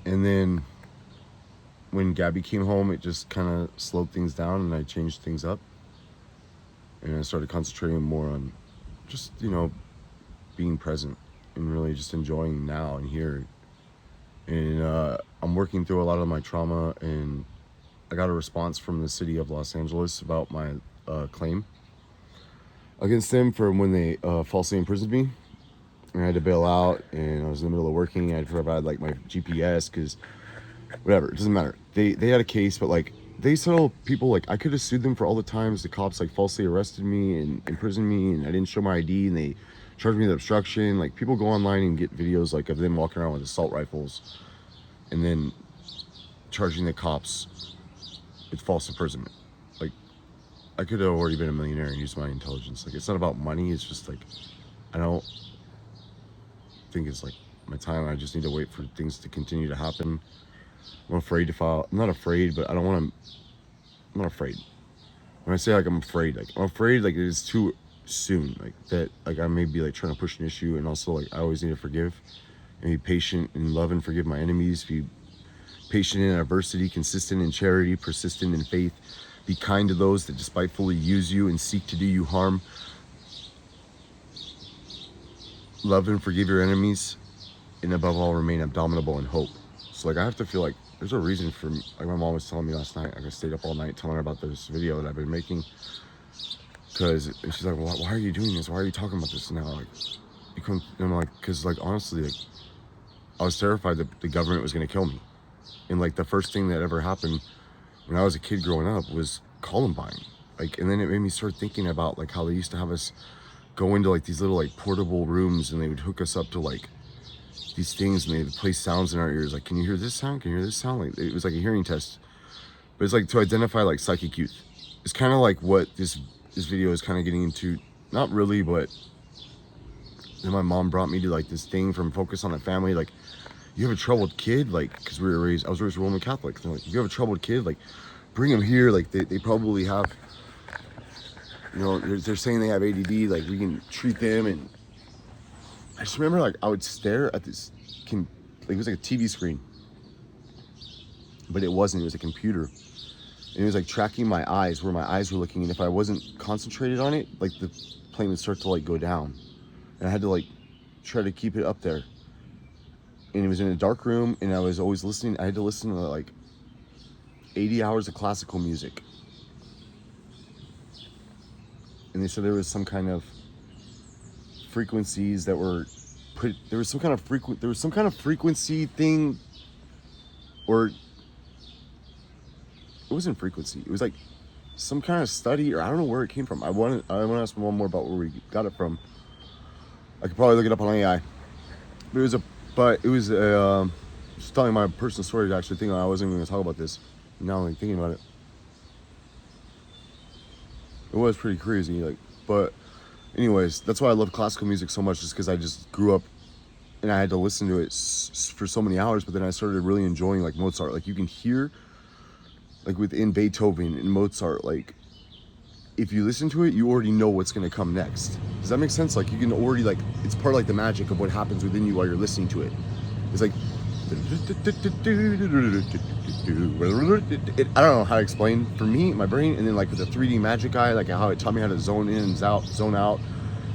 And then when Gabby came home, it just kind of slowed things down, and I changed things up, and I started concentrating more on just, being present and really just enjoying now and here. And I'm working through a lot of my trauma, and I got a response from the city of Los Angeles about my claim against them for when they falsely imprisoned me. And I had to bail out, and I was in the middle of working. I had to provide like my GPS, because whatever, it doesn't matter. They had a case, but like they settle people, like I could have sued them for all the times the cops like falsely arrested me and imprisoned me, and I didn't show my ID, and they charge me with obstruction. Like, people go online and get videos like of them walking around with assault rifles and then charging the cops with false imprisonment. Like, I could have already been a millionaire and used my intelligence. Like, it's not about money. It's just like, I don't think it's like my time. I just need to wait for things to continue to happen. I'm afraid to file. I'm not afraid, but I don't want to. I'm not afraid. When I say like I'm afraid like it is too soon. Like that, like I may be like trying to push an issue, and also like I always need to forgive and be patient and love and forgive my enemies. Be patient in adversity, consistent in charity, persistent in faith. Be kind to those that despitefully use you and seek to do you harm. Love and forgive your enemies, and above all, remain indomitable in hope. So like I have to feel like there's a reason for me. Like my mom was telling me last night, like I stayed up all night telling her about this video that I've been making. And she's like, well, why are you doing this? Why are you talking about this now? Like, and I'm like, because like honestly, like, I was terrified that the government was gonna kill me. And like the first thing that ever happened when I was a kid growing up was Columbine. Like, and then it made me start thinking about like how they used to have us go into like these little like portable rooms, and they would hook us up to like these things, and they would play sounds in our ears. Like, can you hear this sound? Can you hear this sound? Like, it was like a hearing test, but it's like to identify like psychic youth. It's kind of like what this video is kind of getting into. Not really, but then my mom brought me to like this thing from Focus on the Family. Like, you have a troubled kid, like, because I was raised Roman Catholic. So, like, if you have a troubled kid, like, bring them here. Like, they probably have, you know, they're saying they have ADD. Like, we can treat them. And I just remember, like, I would stare at this, like, it was like a TV screen, but it wasn't. It was a computer, and it was like tracking my eyes, where my eyes were looking. And if I wasn't concentrated on it, like the plane would start to like go down, and I had to like try to keep it up there. And it was in a dark room, and I was always listening. I had to listen to like 80 hours of classical music. And they said there was some kind of frequencies that were put, there was some kind of frequency thing, or it wasn't frequency. It was like some kind of study, or I don't know where it came from. I want to ask one more about where we got it from. I could probably look it up on AI. But it was just telling my personal story to actually think I wasn't even going to talk about this. Now I'm like thinking about it. It was pretty crazy, like, but anyways, that's why I love classical music so much, just because I just grew up and I had to listen to it for so many hours. But then I started really enjoying like Mozart. Like, you can hear like within Beethoven and Mozart, like if you listen to it, you already know what's going to come next. Does that make sense? Like, you can already, like, it's part of like the magic of what happens within you while you're listening to it. It's like I don't know how to explain, for me, my brain. And then like with the 3D magic eye, like how it taught me how to zone in and zone out.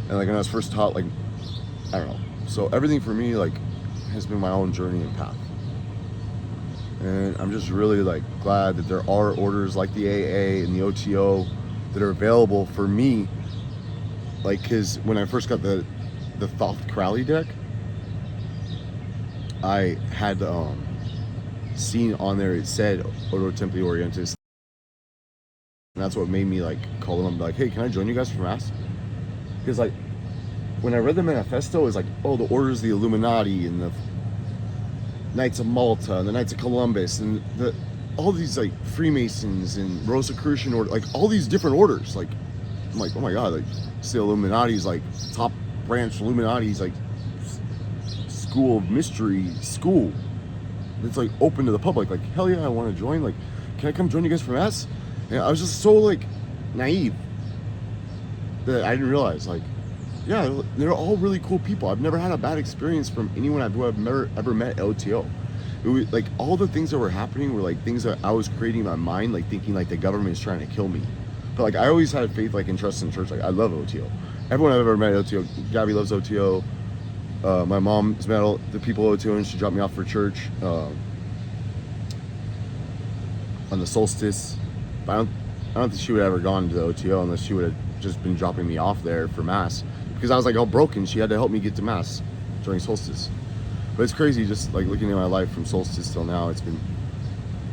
And like when I was first taught, like, I don't know. So everything for me like has been my own journey and path. And I'm just really like glad that there are orders like the AA and the OTO that are available for me. Like, because when I first got the Thoth Crowley deck, I had seen on there, it said Ordo Templi Orientis, and that's what made me like call them up and be like, hey, can I join you guys for mass? Because like when I read the manifesto, it was like, oh, the orders of the Illuminati and the Knights of Malta and the Knights of Columbus and all these like Freemasons and Rosicrucian order, like all these different orders. Like, I'm like, oh my god, like the Illuminati's like top branch Illuminati's like school of mystery school. It's like open to the public. Like, hell yeah, I want to join. Like, can I come join you guys for mass? And I was just so like naive that I didn't realize, like, yeah, they're all really cool people. I've never had a bad experience from anyone I've ever met at OTO. It was like all the things that were happening were like things that I was creating in my mind, like thinking like the government is trying to kill me. But like I always had faith, like, and trust in church. Like, I love OTO. Everyone I've ever met at OTO, Gabby loves OTO. My mom's met all the people at OTO, and she dropped me off for church on the solstice. But I don't think she would have ever gone to the OTO unless she would have just been dropping me off there for mass, because I was like all broken. She had to help me get to mass during solstice. But it's crazy just like looking at my life from solstice till now. It's been,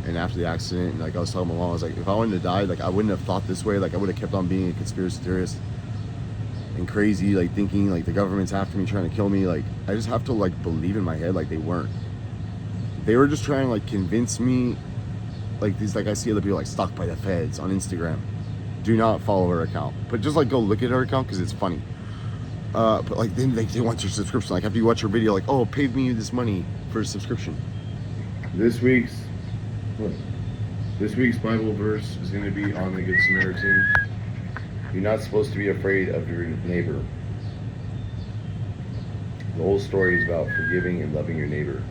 and after the accident, and like I was telling my mom, I was like, if I wanted to die, like I wouldn't have thought this way. Like I would have kept on being a conspiracy theorist. and crazy, like thinking like the government's after me trying to kill me. Like I just have to like believe in my head like they weren't. They were just trying to like convince me, like these, like I see other people like stalked by the feds on Instagram. Do not follow her account, but just like go look at her account because it's funny. But like then they want your subscription. Like after you watch her video, like, oh, pay me this money for a subscription. This week's Bible verse is going to be on the Good Samaritan. You're not supposed to be afraid of your neighbor. The whole story is about forgiving and loving your neighbor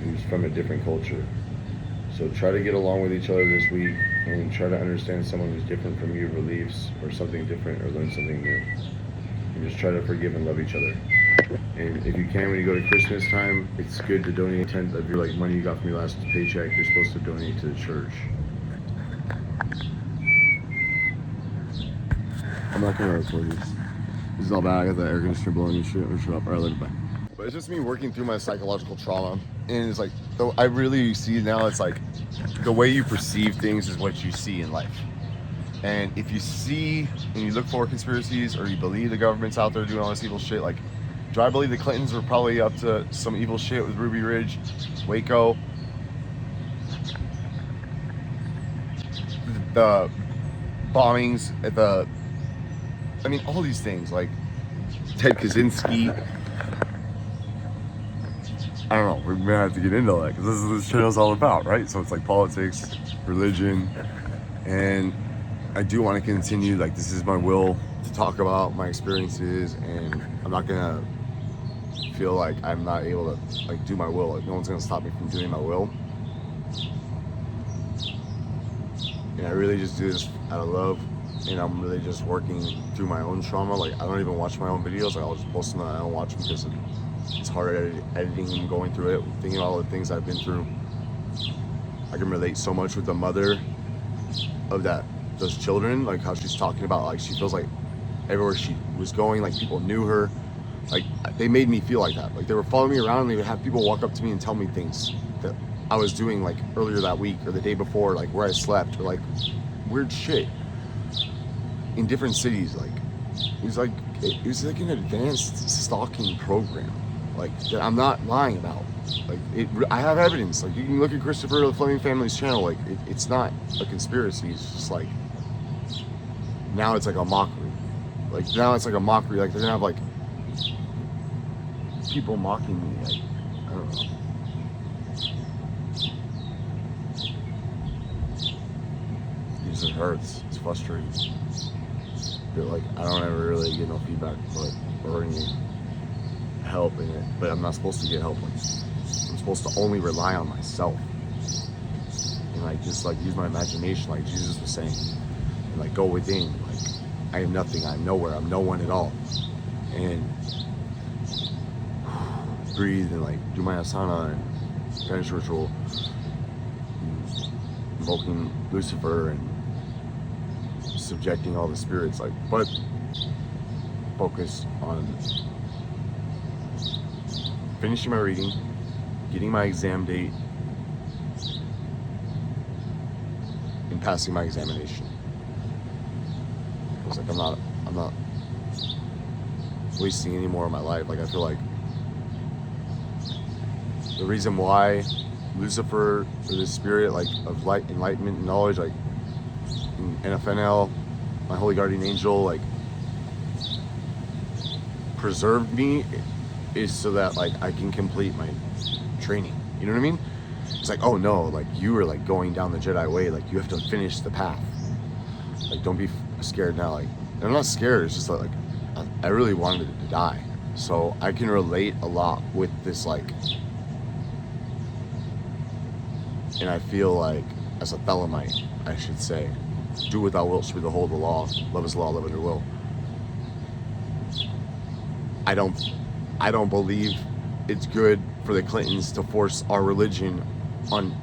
who's from a different culture. So try to get along with each other this week and try to understand someone who's different from your beliefs or something different, or learn something new. And just try to forgive and love each other. And if you can, when you go to Christmas time, it's good to donate 10% of your like money you got from your last paycheck. You're supposed to donate to the church. I'm not gonna record this. This is all bad. I got the air conditioner blowing and shit. Shut up. Alright, bye. But it's just me working through my psychological trauma, and it's like, though I really see now, it's like the way you perceive things is what you see in life. And if you see and you look for conspiracies, or you believe the government's out there doing all this evil shit, like, do I believe the Clintons were probably up to some evil shit with Ruby Ridge, Waco, the bombings at the, I mean, all these things, like Ted Kaczynski. I don't know, we're gonna have to get into that because this is what this channel's all about, right? So it's like politics, religion, and I do want to continue, like, this is my will to talk about my experiences, and I'm not gonna feel like I'm not able to like do my will. Like, no one's gonna stop me from doing my will. And I really just do this out of love, and I'm really just working through my own trauma. Like, I don't even watch my own videos. Like, I'll just post them and I don't watch them because it's hard editing and going through it, thinking about all the things I've been through. I can relate so much with the mother of those children, like how she's talking about, like, she feels like everywhere she was going, like, people knew her. Like, they made me feel like that. Like, they were following me around, and they would have people walk up to me and tell me things that I was doing, like, earlier that week or the day before, like, where I slept, or like weird shit in different cities. Like, it was like an advanced stalking program, like, that I'm not lying about. Like, I have evidence. Like, you can look at Christopher the Fleming family's channel. Like, it's not a conspiracy. It's just like, now it's like a mockery. Like, now it's like a mockery. Like, they're gonna have like people mocking me. Like, I don't know. It just hurts. It's frustrating. But like, I don't ever really get no feedback for like, or any help in it. But I'm not supposed to get help. Like, I'm supposed to only rely on myself and like just like use my imagination, like Jesus was saying, and like go within. Like, I am nothing. I'm nowhere. I'm no one at all. And breathe and like do my asana and Spanish ritual, invoking Lucifer and subjecting all the spirits. Like, but focus on finishing my reading, getting my exam date, and passing my examination. It's like I'm not wasting any more of my life. Like, I feel like the reason why Lucifer, or this spirit, like, of light, enlightenment, and knowledge, like in NFNL, my holy guardian angel, like, preserved me, is so that like I can complete my training. You know what I mean? It's like, oh no, like, you are like going down the Jedi way, like, you have to finish the path. Like, don't be scared now. Like, and I'm not scared, it's just like I really wanted to die. So I can relate a lot with this, like, and I feel like, as a Thelemite, I should say, do what thou wilt shall be the whole of the law. Love is law, live under will. I don't believe it's good for the Clintons to force our religion on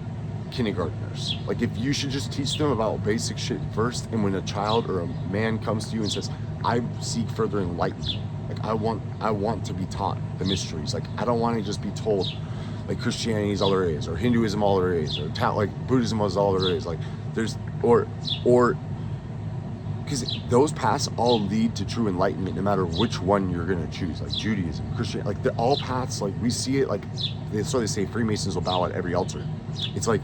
kindergartners. Like, if you should just teach them about basic shit first, and when a child or a man comes to you and says, I seek further enlightenment, like, I want to be taught the mysteries. Like, I don't want to just be told, like, Christianity is all there is, or Hinduism all there is, or like Buddhism is all there is. Like, there's, or because those paths all lead to true enlightenment, no matter which one you're gonna choose. Like Judaism, Christianity, like all paths. Like we see it. Like they say Freemasons will bow at every altar. It's like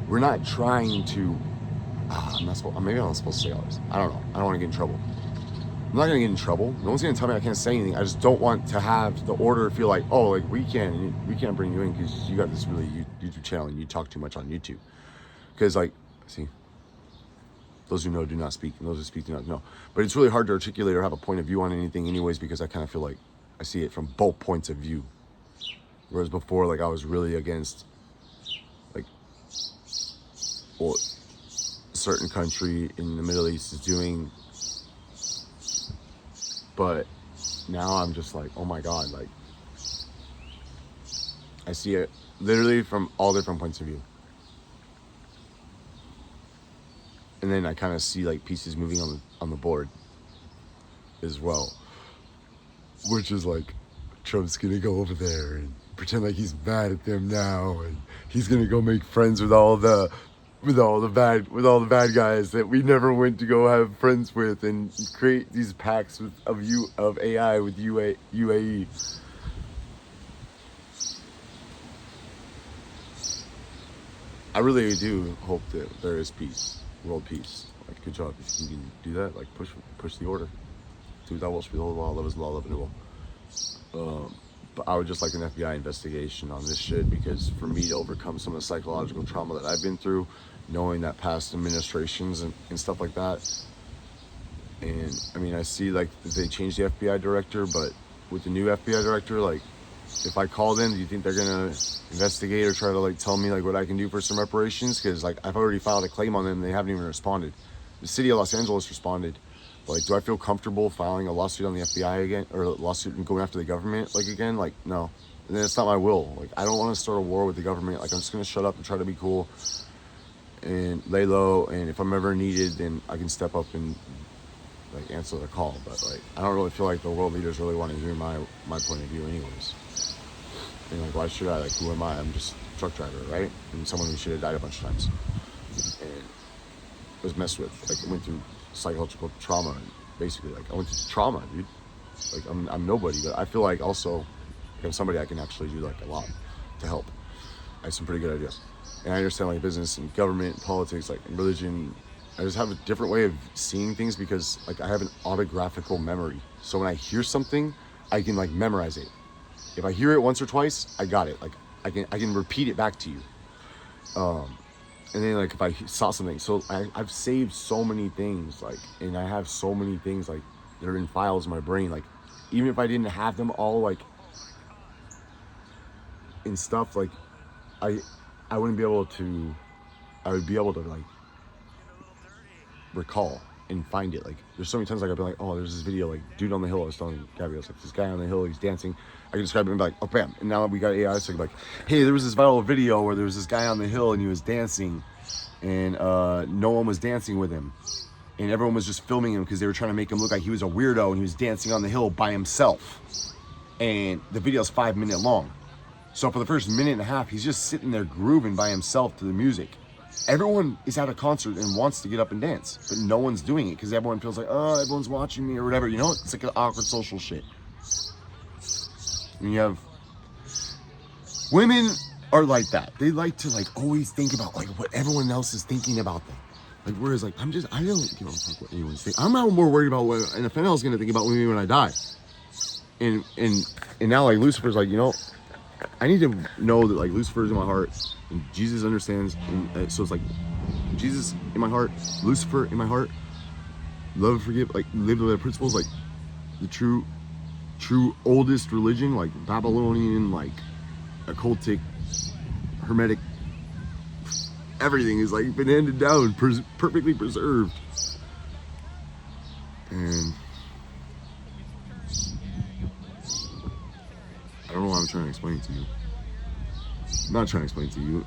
we're not trying to. Maybe I'm not supposed to say all this. I don't know. I don't want to get in trouble. I'm not gonna get in trouble. No one's gonna tell me I can't say anything. I just don't want to have the order feel like, oh, like we can't bring you in because you got this really YouTube channel and you talk too much on YouTube. Because like, see, those who know do not speak, and those who speak do not know. But it's really hard to articulate or have a point of view on anything anyways, because I kind of feel like I see it from both points of view. Whereas before, like I was really against like what a certain country in the Middle East is doing. But now I'm just like, oh my God, like I see it literally from all different points of view. And then I kind of see like pieces moving on the board as well, which is like Trump's gonna go over there and pretend like he's mad at them now, and he's gonna go make friends with all the bad guys that we never went to go have friends with, and create these pacts of AI with UAE. I really do hope that there is peace. World peace. Like, good job if you can do that. Like, push the order. Do that will be the law. Love is law. Love and will. But I would just like an FBI investigation on this shit, because for me to overcome some of the psychological trauma that I've been through, knowing that past administrations and stuff like that. And I mean, I see like they changed the FBI director, but with the new FBI director, like, if I call them, do you think they're gonna investigate or try to like tell me like what I can do for some reparations? Because like I've already filed a claim on them, and they haven't even responded. The city of Los Angeles responded. But, like, do I feel comfortable filing a lawsuit on the FBI again, or a lawsuit and going after the government like again? Like, no. And then it's not my will. Like, I don't want to start a war with the government. Like, I'm just gonna shut up and try to be cool and lay low. And if I'm ever needed, then I can step up and like answer the call. But like, I don't really feel like the world leaders really want to hear my point of view, anyways. And like, why should I? Like, who am I? I'm just a truck driver, right? And someone who should have died a bunch of times and was messed with. Like, I went through psychological trauma, and basically, like, I went through trauma, dude. Like, I'm nobody, but I feel like also if I'm somebody I can actually do like a lot to help. I have some pretty good ideas, and I understand like business and government and politics, like, and religion. I just have a different way of seeing things, because like I have an autographical memory. So when I hear something, I can like memorize it. If I hear it once or twice, I got it. Like I can repeat it back to you. And then like if I saw something, so I've saved so many things, like, and I have so many things like that are in files in my brain. Like, even if I didn't have them all like in stuff, like I wouldn't be able to. I would be able to like recall and find it. Like, there's so many times like I've been like, oh, there's this video, like, dude on the hill. I was telling Gabby, I was like, this guy on the hill, he's dancing. I can describe it and be like, oh, bam. And now we got AI, so like, hey, there was this viral video where there was this guy on the hill and he was dancing, and no one was dancing with him, and everyone was just filming him because they were trying to make him look like he was a weirdo, and he was dancing on the hill by himself. And the video's 5 minutes long. So for the first minute and a half, he's just sitting there grooving by himself to the music. Everyone is at a concert and wants to get up and dance, but no one's doing it because everyone feels like, oh, everyone's watching me or whatever. You know, it's like an awkward social shit. And you have women are like that. They like to like always think about like what everyone else is thinking about them. Like, whereas like I don't give a fuck what anyone's thinking. I'm not more worried about what an NFL is gonna think about me when I die. And now like Lucifer's like, you know, I need to know that like Lucifer's in my heart and Jesus understands, and so it's like Jesus in my heart, Lucifer in my heart, love and forgive, like live by the principles, like the true oldest religion, like Babylonian, like occultic, hermetic, everything is like been handed down, perfectly preserved. And I don't know why I'm trying to explain it to you. I'm not trying to explain it to you.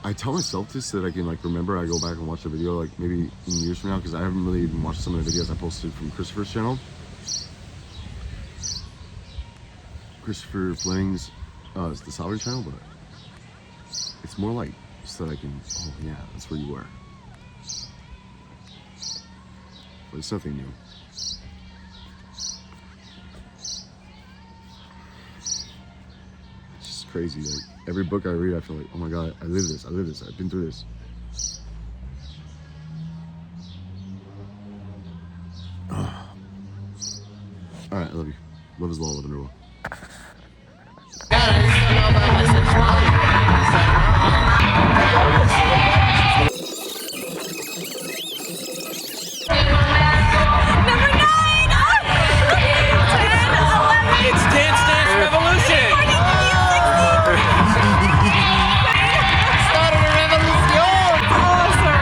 I tell myself this so that I can like remember. I go back and watch the video like maybe in years from now, because I haven't really even watched some of the videos I posted from Christopher's channel. Christopher Fleming's it's the Sovereign channel, but it's more like so that I can, oh yeah, that's where you were. It's nothing new. It's just crazy. Like every book I read, I feel like, oh my God, I live this. I've been through this. All right, I love you. Love is law, love and rule. It's Dance Dance Revolution! Started a revolution! Awesome!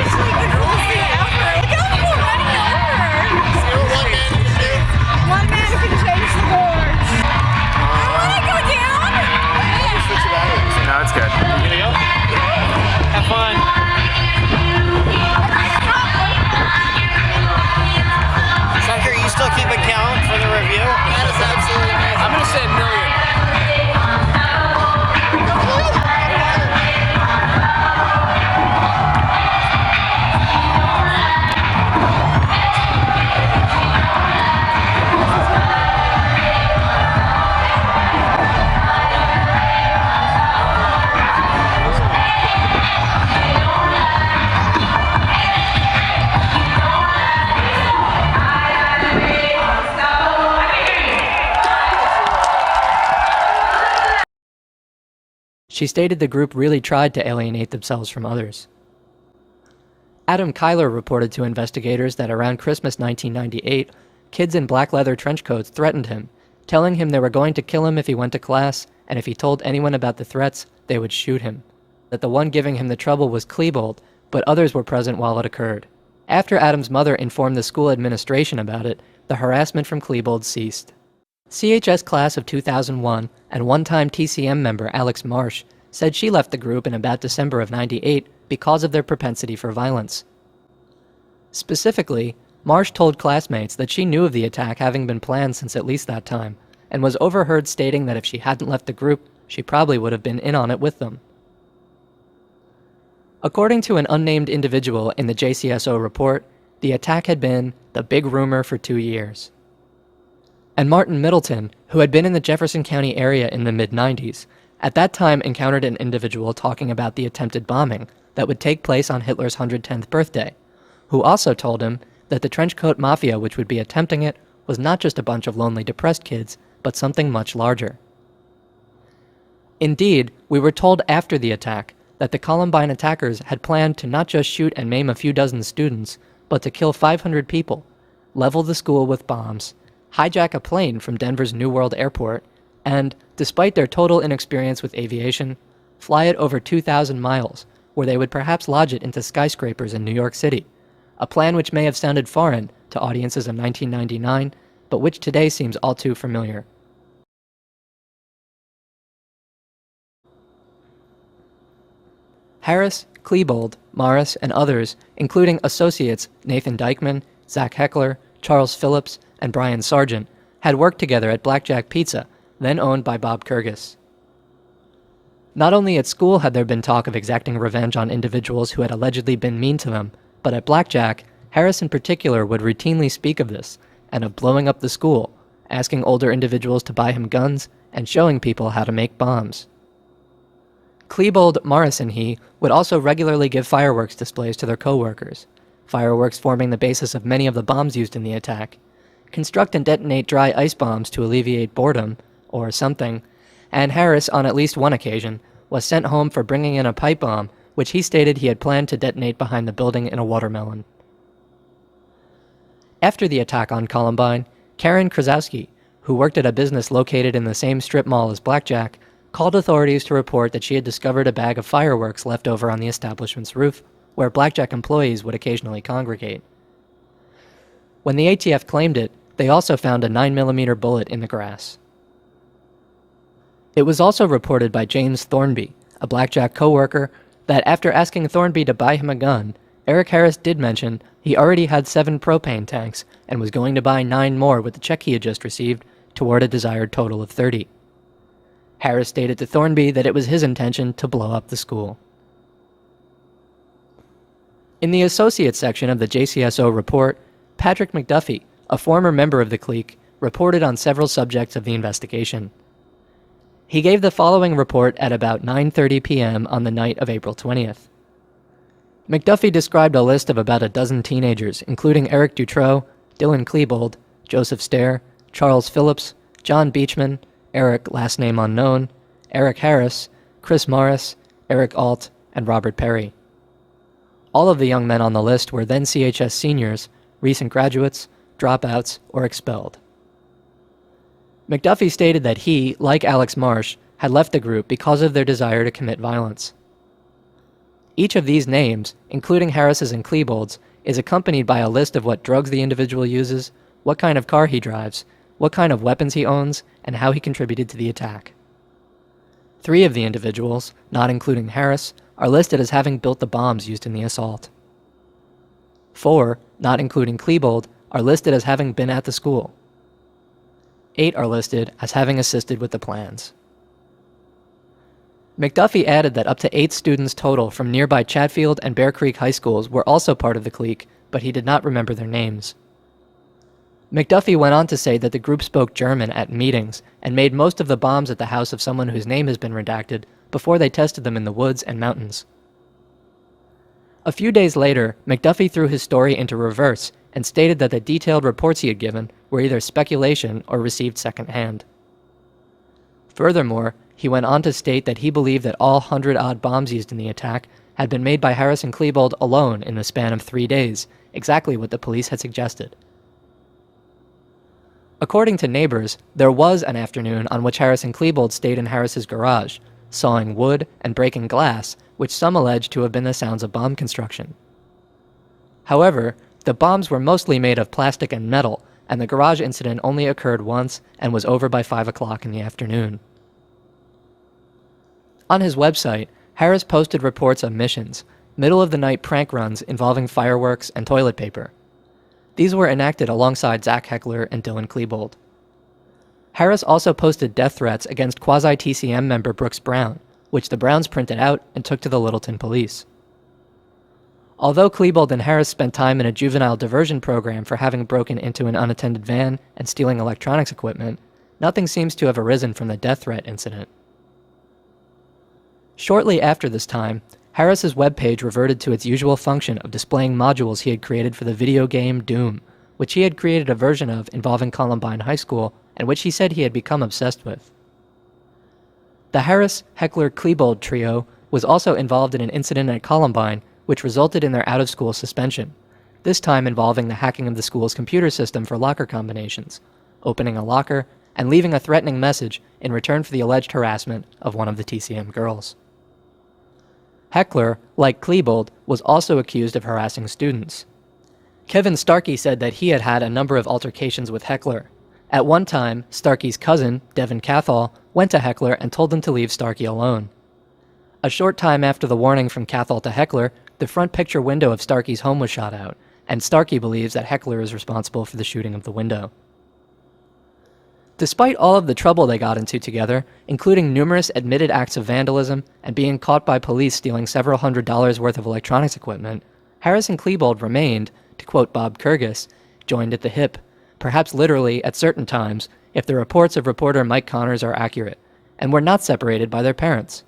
It's like the coolest thing ever! Look how cool running over! One man can change the board! I wanna go down! No, it's good. You gonna go? Have fun. Sucker, you still keeping count for the review? That is absolutely amazing. I'm gonna say 1 million. She stated the group really tried to alienate themselves from others. Adam Kyler reported to investigators that around Christmas 1998, kids in black leather trench coats threatened him, telling him they were going to kill him if he went to class, and if he told anyone about the threats, they would shoot him. That the one giving him the trouble was Klebold, but others were present while it occurred. After Adam's mother informed the school administration about it, the harassment from Klebold ceased. CHS class of 2001 and one-time TCM member Alex Marsh said she left the group in about December of '98 because of their propensity for violence. Specifically, Marsh told classmates that she knew of the attack having been planned since at least that time, and was overheard stating that if she hadn't left the group, she probably would have been in on it with them. According to an unnamed individual in the JCSO report, the attack had been the big rumor for 2 years. And Martin Middleton, who had been in the Jefferson County area in the mid-90s, at that time encountered an individual talking about the attempted bombing that would take place on Hitler's 110th birthday, who also told him that the trenchcoat mafia which would be attempting it was not just a bunch of lonely depressed kids, but something much larger. Indeed, we were told after the attack that the Columbine attackers had planned to not just shoot and maim a few dozen students, but to kill 500 people, level the school with bombs, hijack a plane from Denver's New World Airport, and, despite their total inexperience with aviation, fly it over 2,000 miles, where they would perhaps lodge it into skyscrapers in New York City, a plan which may have sounded foreign to audiences of 1999, but which today seems all too familiar. Harris, Klebold, Morris, and others, including associates Nathan Dykman, Zach Heckler, Charles Phillips, and Brian Sargent, had worked together at Blackjack Pizza, then owned by Bob Kurgis. Not only at school had there been talk of exacting revenge on individuals who had allegedly been mean to them, but at Blackjack, Harris in particular would routinely speak of this, and of blowing up the school, asking older individuals to buy him guns, and showing people how to make bombs. Klebold, Morris, and he would also regularly give fireworks displays to their co-workers, fireworks forming the basis of many of the bombs used in the attack, construct and detonate dry ice bombs to alleviate boredom, or something, and Harris, on at least one occasion, was sent home for bringing in a pipe bomb, which he stated he had planned to detonate behind the building in a watermelon. After the attack on Columbine, Karen Krasowski, who worked at a business located in the same strip mall as Blackjack, called authorities to report that she had discovered a bag of fireworks left over on the establishment's roof, where Blackjack employees would occasionally congregate. When the ATF claimed it, they also found a 9mm bullet in the grass. It was also reported by James Thornby, a Blackjack co-worker, that after asking Thornby to buy him a gun, Eric Harris did mention he already had 7 propane tanks and was going to buy 9 more with the check he had just received toward a desired total of 30. Harris stated to Thornby that it was his intention to blow up the school. In the associate section of the JCSO report, Patrick McDuffie, a former member of the clique, reported on several subjects of the investigation. He gave the following report at about 9:30 p.m. on the night of April 20th. McDuffie described a list of about a dozen teenagers, including Eric Dutroux, Dylan Klebold, Joseph Stair, Charles Phillips, John Beachman, Eric, last name unknown, Eric Harris, Chris Morris, Eric Alt, and Robert Perry. All of the young men on the list were then CHS seniors, recent graduates, dropouts, or expelled. McDuffie stated that he, like Alex Marsh, had left the group because of their desire to commit violence. Each of these names, including Harris's and Klebold's, is accompanied by a list of what drugs the individual uses, what kind of car he drives, what kind of weapons he owns, and how he contributed to the attack. 3 of the individuals, not including Harris, are listed as having built the bombs used in the assault. 4, not including Klebold, are listed as having been at the school. 8 are listed as having assisted with the plans. McDuffie added that up to 8 students total from nearby Chatfield and Bear Creek high schools were also part of the clique, but he did not remember their names. McDuffie went on to say that the group spoke German at meetings and made most of the bombs at the house of someone whose name has been redacted before they tested them in the woods and mountains. A few days later, McDuffie threw his story into reverse and stated that the detailed reports he had given were either speculation or received secondhand. Furthermore, he went on to state that he believed that all 100-odd bombs used in the attack had been made by Harris and Klebold alone in the span of 3 days, exactly what the police had suggested. According to neighbors, there was an afternoon on which Harris and Klebold stayed in Harris's garage, sawing wood and breaking glass, which some alleged to have been the sounds of bomb construction. However, the bombs were mostly made of plastic and metal, and the garage incident only occurred once and was over by 5 o'clock in the afternoon. On his website, Harris posted reports of missions, middle-of-the-night prank runs involving fireworks and toilet paper. These were enacted alongside Zach Heckler and Dylan Klebold. Harris also posted death threats against quasi-TCM member Brooks Brown, which the Browns printed out and took to the Littleton police. Although Klebold and Harris spent time in a juvenile diversion program for having broken into an unattended van and stealing electronics equipment, nothing seems to have arisen from the death threat incident. Shortly after this time, Harris's webpage reverted to its usual function of displaying modules he had created for the video game Doom, which he had created a version of involving Columbine High School and which he said he had become obsessed with. The Harris-Heckler-Klebold trio was also involved in an incident at Columbine which resulted in their out-of-school suspension, this time involving the hacking of the school's computer system for locker combinations, opening a locker, and leaving a threatening message in return for the alleged harassment of one of the TCM girls. Heckler, like Klebold, was also accused of harassing students. Kevin Starkey said that he had had a number of altercations with Heckler. At one time, Starkey's cousin, Devin Cathall, went to Heckler and told him to leave Starkey alone. A short time after the warning from Cathall to Heckler, the front picture window of Starkey's home was shot out, and Starkey believes that Heckler is responsible for the shooting of the window. Despite all of the trouble they got into together, including numerous admitted acts of vandalism and being caught by police stealing several $100s worth of electronics equipment, Harris and Klebold remained, to quote Bob Kurgis, joined at the hip, perhaps literally at certain times, if the reports of reporter Mike Connors are accurate, and were not separated by their parents.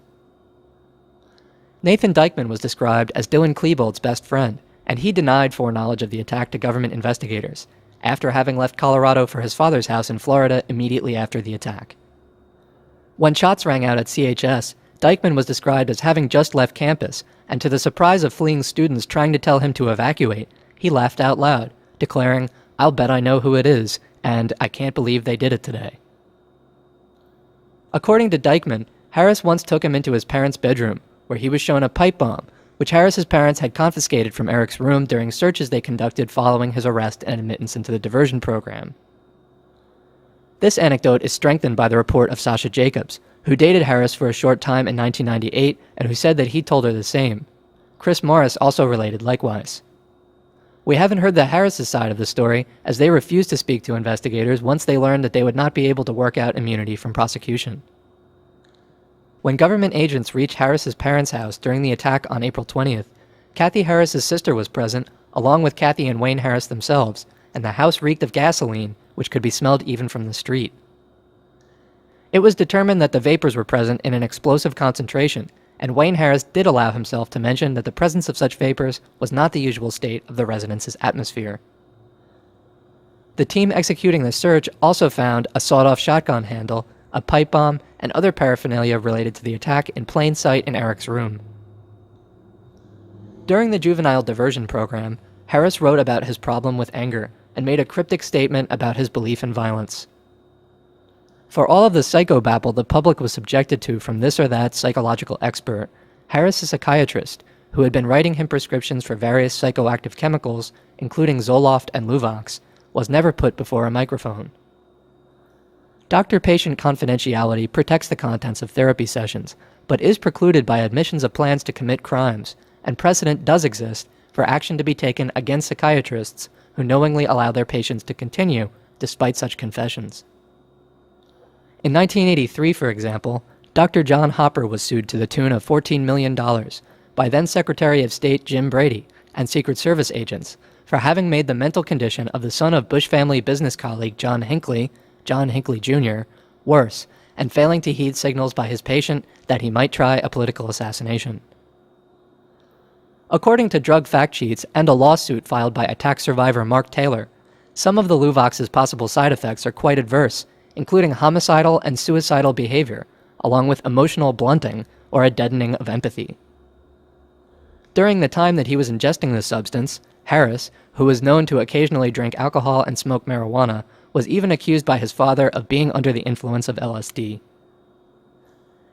Nathan Dykeman was described as Dylan Klebold's best friend, and he denied foreknowledge of the attack to government investigators, after having left Colorado for his father's house in Florida immediately after the attack. When shots rang out at CHS, Dykeman was described as having just left campus, and to the surprise of fleeing students trying to tell him to evacuate, he laughed out loud, declaring, "I'll bet I know who it is, and I can't believe they did it today." According to Dykeman, Harris once took him into his parents' bedroom, where he was shown a pipe bomb, which Harris's parents had confiscated from Eric's room during searches they conducted following his arrest and admittance into the diversion program. This anecdote is strengthened by the report of Sasha Jacobs, who dated Harris for a short time in 1998 and who said that he told her the same. Chris Morris also related likewise. We haven't heard the Harris' side of the story, as they refused to speak to investigators once they learned that they would not be able to work out immunity from prosecution. When government agents reached Harris's parents' house during the attack on April 20th, Kathy Harris's sister was present, along with Kathy and Wayne Harris themselves, and the house reeked of gasoline, which could be smelled even from the street. It was determined that the vapors were present in an explosive concentration, and Wayne Harris did allow himself to mention that the presence of such vapors was not the usual state of the residence's atmosphere. The team executing the search also found a sawed-off shotgun handle, a pipe bomb, and other paraphernalia related to the attack in plain sight in Eric's room. During the juvenile diversion program, Harris wrote about his problem with anger and made a cryptic statement about his belief in violence. For all of the psychobabble the public was subjected to from this or that psychological expert, Harris, a psychiatrist, who had been writing him prescriptions for various psychoactive chemicals, including Zoloft and Luvox, was never put before a microphone. Doctor-patient confidentiality protects the contents of therapy sessions, but is precluded by admissions of plans to commit crimes, and precedent does exist for action to be taken against psychiatrists who knowingly allow their patients to continue despite such confessions. In 1983, for example, Dr. John Hopper was sued to the tune of $14 million by then-Secretary of State Jim Brady and Secret Service agents for having made the mental condition of the son of Bush family business colleague John Hinckley Jr., worse, and failing to heed signals by his patient that he might try a political assassination. According to drug fact sheets and a lawsuit filed by attack survivor Mark Taylor, some of the Luvox's possible side effects are quite adverse, including homicidal and suicidal behavior, along with emotional blunting or a deadening of empathy. During the time that he was ingesting this substance, Harris, who was known to occasionally drink alcohol and smoke marijuana, was even accused by his father of being under the influence of LSD.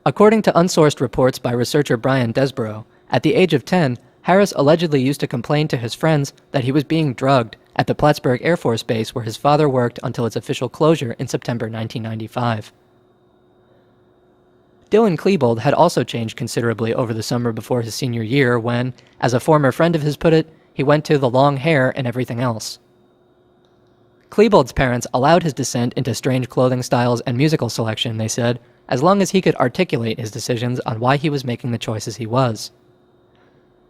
According to unsourced reports by researcher Brian Desborough, at the age of 10, Harris allegedly used to complain to his friends that he was being drugged at the Plattsburgh Air Force Base where his father worked until its official closure in September 1995. Dylan Klebold had also changed considerably over the summer before his senior year when, as a former friend of his put it, he went to the long hair and everything else. Klebold's parents allowed his descent into strange clothing styles and musical selection, they said, as long as he could articulate his decisions on why he was making the choices he was.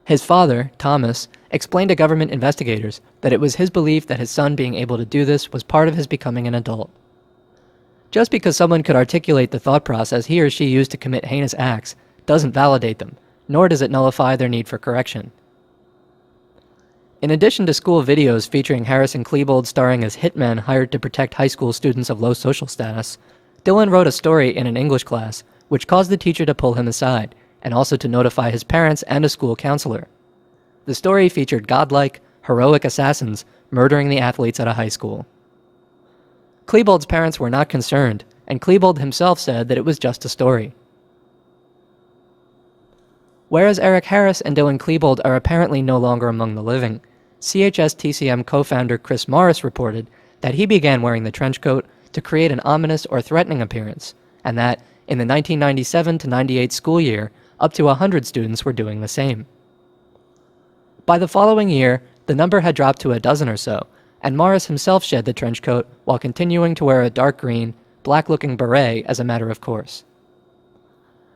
His father, Thomas, explained to government investigators that it was his belief that his son being able to do this was part of his becoming an adult. Just because someone could articulate the thought process he or she used to commit heinous acts doesn't validate them, nor does it nullify their need for correction. In addition to school videos featuring Harris and Klebold starring as hitmen hired to protect high school students of low social status, Dylan wrote a story in an English class which caused the teacher to pull him aside, and also to notify his parents and a school counselor. The story featured godlike, heroic assassins murdering the athletes at a high school. Klebold's parents were not concerned, and Klebold himself said that it was just a story. Whereas Eric Harris and Dylan Klebold are apparently no longer among the living, CHS-TCM co-founder Chris Morris reported that he began wearing the trench coat to create an ominous or threatening appearance, and that, in the 1997 to 98 school year, up to 100 students were doing the same. By the following year, the number had dropped to a dozen or so, and Morris himself shed the trench coat while continuing to wear a dark green, black-looking beret as a matter of course.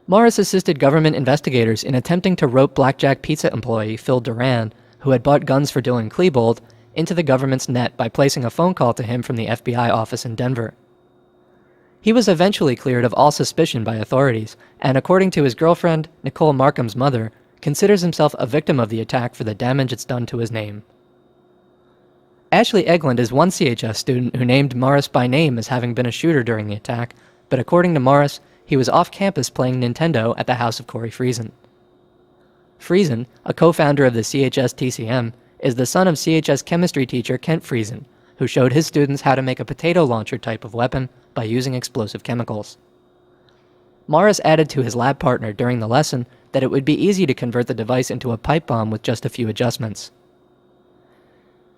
Morris assisted government investigators in attempting to rope Blackjack Pizza employee Phil Duran, who had bought guns for Dylan Klebold, into the government's net by placing a phone call to him from the FBI office in Denver. He was eventually cleared of all suspicion by authorities, and according to his girlfriend, Nicole Markham's mother, considers himself a victim of the attack for the damage it's done to his name. Ashley Egland is one CHS student who named Morris by name as having been a shooter during the attack, but according to Morris, he was off campus playing Nintendo at the house of Corey Friesen. Friesen, a co-founder of the CHS-TCM, is the son of CHS chemistry teacher Kent Friesen, who showed his students how to make a potato launcher type of weapon by using explosive chemicals. Morris added to his lab partner during the lesson that it would be easy to convert the device into a pipe bomb with just a few adjustments.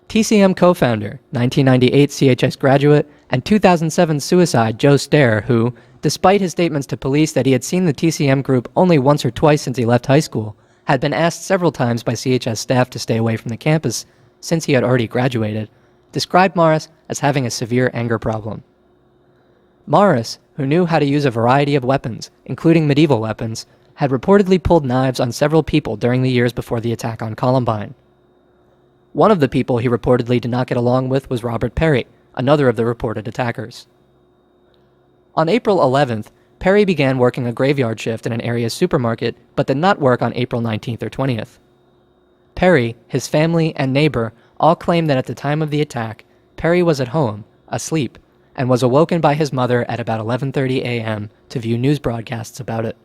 TCM co-founder, 1998 CHS graduate, and 2007 suicide Joe Stair, who, despite his statements to police that he had seen the TCM group only once or twice since he left high school, had been asked several times by CHS staff to stay away from the campus since he had already graduated, described Morris as having a severe anger problem. Morris, who knew how to use a variety of weapons, including medieval weapons, had reportedly pulled knives on several people during the years before the attack on Columbine. One of the people he reportedly did not get along with was Robert Perry, another of the reported attackers. On April 11th, Perry began working a graveyard shift in an area supermarket, but did not work on April 19th or 20th. Perry, his family, and neighbor all claimed that at the time of the attack, Perry was at home, asleep, and was awoken by his mother at about 11:30 a.m. to view news broadcasts about it.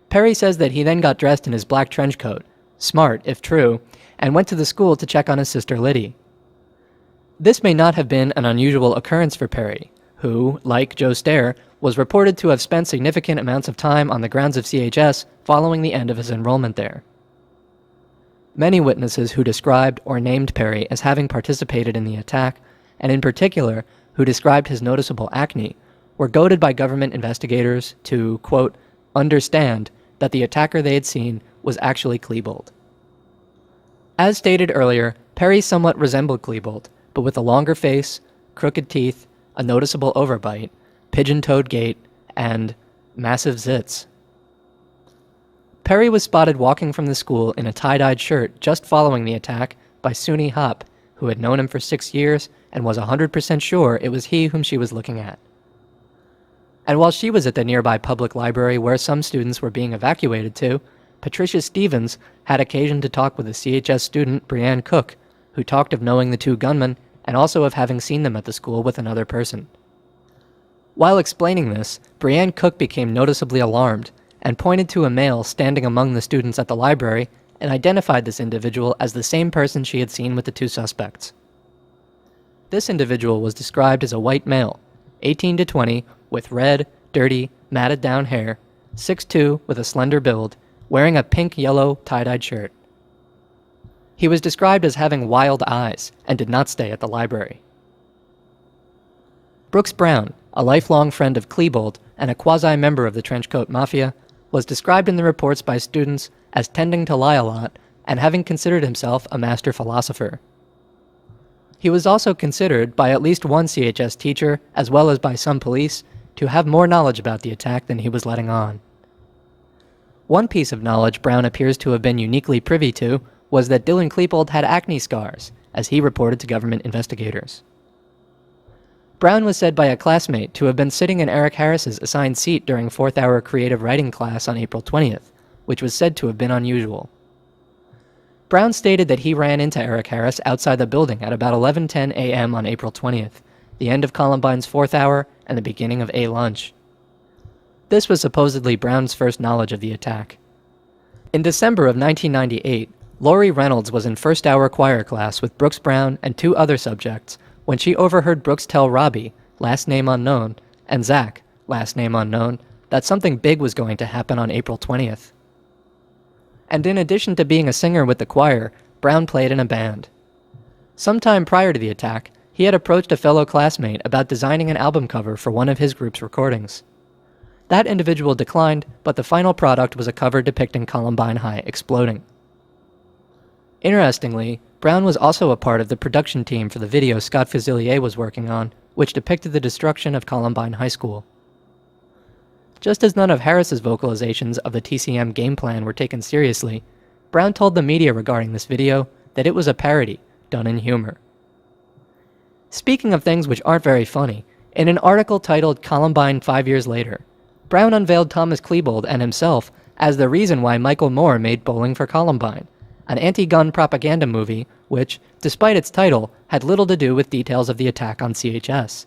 Perry says that he then got dressed in his black trench coat, smart if true, and went to the school to check on his sister Liddy. This may not have been an unusual occurrence for Perry, who, like Joe Stair, was reported to have spent significant amounts of time on the grounds of CHS following the end of his enrollment there. Many witnesses who described or named Perry as having participated in the attack, and in particular, who described his noticeable acne, were goaded by government investigators to, quote, understand that the attacker they had seen was actually Klebold. As stated earlier, Perry somewhat resembled Klebold, but with a longer face, crooked teeth, a noticeable overbite, pigeon-toed gait, and massive zits. Perry was spotted walking from the school in a tie-dyed shirt just following the attack by Suni Hop, who had known him for 6 years and was 100% sure it was he whom she was looking at. And while she was at the nearby public library where some students were being evacuated to, Patricia Stevens had occasion to talk with a CHS student, Brianne Cook, who talked of knowing the two gunmen and also of having seen them at the school with another person. While explaining this, Brianne Cook became noticeably alarmed and pointed to a male standing among the students at the library and identified this individual as the same person she had seen with the two suspects. This individual was described as a white male, 18 to 20, with red, dirty, matted down hair, 6'2", with a slender build, wearing a pink-yellow tie-dyed shirt. He was described as having wild eyes and did not stay at the library. Brooks Brown, a lifelong friend of Klebold and a quasi-member of the Trenchcoat Mafia, was described in the reports by students as tending to lie a lot and having considered himself a master philosopher. He was also considered by at least one CHS teacher, as well as by some police, to have more knowledge about the attack than he was letting on. One piece of knowledge Brown appears to have been uniquely privy to was that Dylan Klebold had acne scars, as he reported to government investigators. Brown was said by a classmate to have been sitting in Eric Harris's assigned seat during 4th-hour creative writing class on April 20th, which was said to have been unusual. Brown stated that he ran into Eric Harris outside the building at about 11:10 a.m. on April 20th, the end of Columbine's 4th hour and the beginning of A lunch. This was supposedly Brown's first knowledge of the attack. In December of 1998, Laurie Reynolds was in first-hour choir class with Brooks Brown and 2 other subjects when she overheard Brooks tell Robbie, last name unknown, and Zach, last name unknown, that something big was going to happen on April 20th. And in addition to being a singer with the choir, Brown played in a band. Sometime prior to the attack, he had approached a fellow classmate about designing an album cover for one of his group's recordings. That individual declined, but the final product was a cover depicting Columbine High exploding. Interestingly, Brown was also a part of the production team for the video Scott Fusilier was working on, which depicted the destruction of Columbine High School. Just as none of Harris's vocalizations of the TCM game plan were taken seriously, Brown told the media regarding this video that it was a parody, done in humor. Speaking of things which aren't very funny, in an article titled Columbine 5 Years Later, Brown unveiled Thomas Klebold and himself as the reason why Michael Moore made Bowling for Columbine, an anti-gun propaganda movie which, despite its title, had little to do with details of the attack on CHS.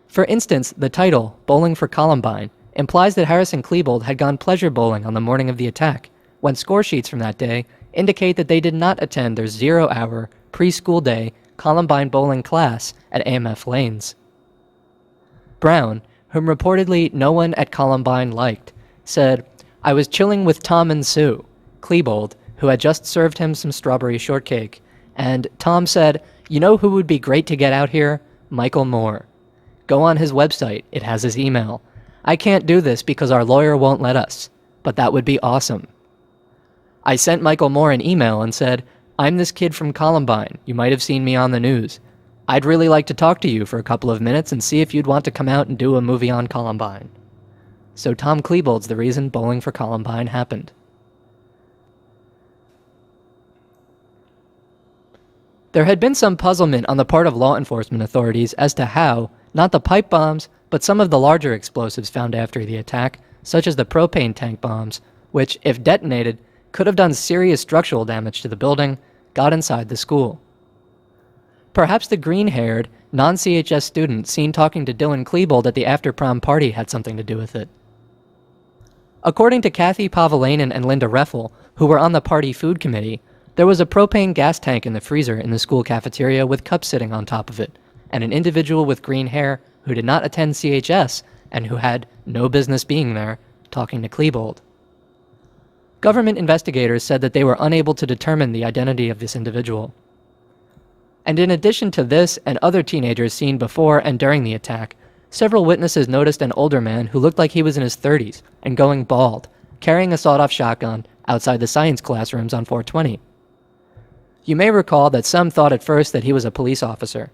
For instance, the title, Bowling for Columbine, implies that Harris and Klebold had gone pleasure bowling on the morning of the attack, when score sheets from that day indicate that they did not attend their 0-hour, pre-school day Columbine bowling class at AMF Lanes. Brown, whom reportedly no one at Columbine liked, said, "I was chilling with Tom and Sue," Klebold, who had just served him some strawberry shortcake, and Tom said, "You know who would be great to get out here? Michael Moore. Go on his website, it has his email. I can't do this because our lawyer won't let us, but that would be awesome." I sent Michael Moore an email and said, "I'm this kid from Columbine, you might have seen me on the news. I'd really like to talk to you for a couple of minutes and see if you'd want to come out and do a movie on Columbine." so Tom Klebold's the reason Bowling for Columbine happened. There had been some puzzlement on the part of law enforcement authorities as to how, not the pipe bombs, but some of the larger explosives found after the attack, such as the propane tank bombs, which, if detonated, could have done serious structural damage to the building, got inside the school. Perhaps the green-haired, non-CHS student seen talking to Dylan Klebold at the after-prom party had something to do with it. According to Kathy Pavelainen and Linda Reffel, who were on the party food committee, there was a propane gas tank in the freezer in the school cafeteria with cups sitting on top of it, and an individual with green hair who did not attend CHS and who had no business being there, talking to Klebold. Government investigators said that they were unable to determine the identity of this individual. And in addition to this and other teenagers seen before and during the attack, several witnesses noticed an older man who looked like he was in his 30s and going bald, carrying a sawed-off shotgun outside the science classrooms on 420. You may recall that some thought at first that he was a police officer.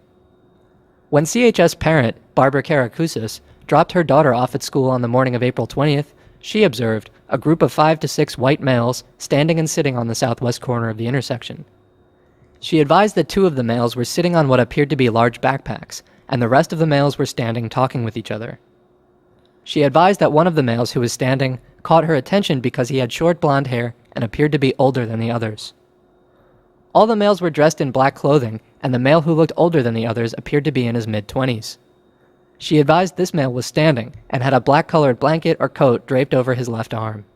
When CHS parent, Barbara Karakoussis, dropped her daughter off at school on the morning of April 20th, she observed a group of 5 to 6 white males standing and sitting on the southwest corner of the intersection. She advised that 2 of the males were sitting on what appeared to be large backpacks, and the rest of the males were standing talking with each other. She advised that one of the males who was standing caught her attention because he had short blonde hair and appeared to be older than the others. All the males were dressed in black clothing, and the male who looked older than the others appeared to be in his mid-20s. She advised this male was standing and had a black-colored blanket or coat draped over his left arm.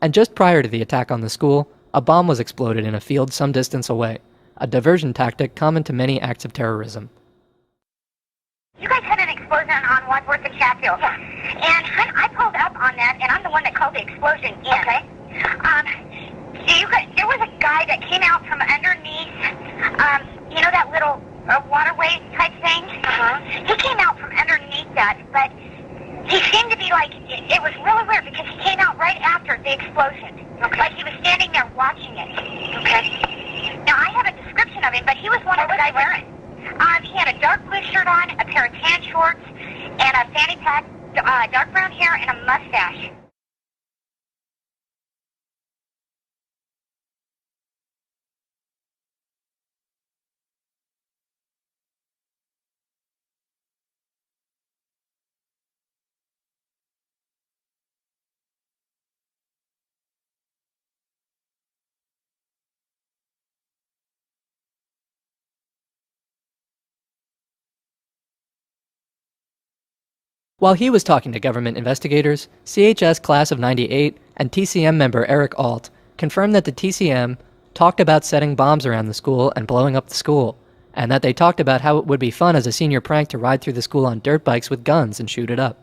And just prior to the attack on the school, a bomb was exploded in a field some distance away, a diversion tactic common to many acts of terrorism. You guys had an explosion on Wadsworth and Chatfield. Yeah. And I pulled up on that, and I'm the one that called the explosion in. Okay. There was a guy that came out from underneath, you know that little waterway type thing? Uh-huh. He came out from underneath that, but he seemed to be like, it was really weird because he came out right after the explosion. Okay. Like he was standing there watching it. Okay. Now, I have a description of him, but he was one of the guys wearing. He had a dark blue shirt on, a pair of tan shorts, and a fanny pack, dark brown hair, and a mustache. While he was talking to government investigators, CHS Class of '98 and TCM member Eric Alt confirmed that the TCM talked about setting bombs around the school and blowing up the school, and that they talked about how it would be fun as a senior prank to ride through the school on dirt bikes with guns and shoot it up.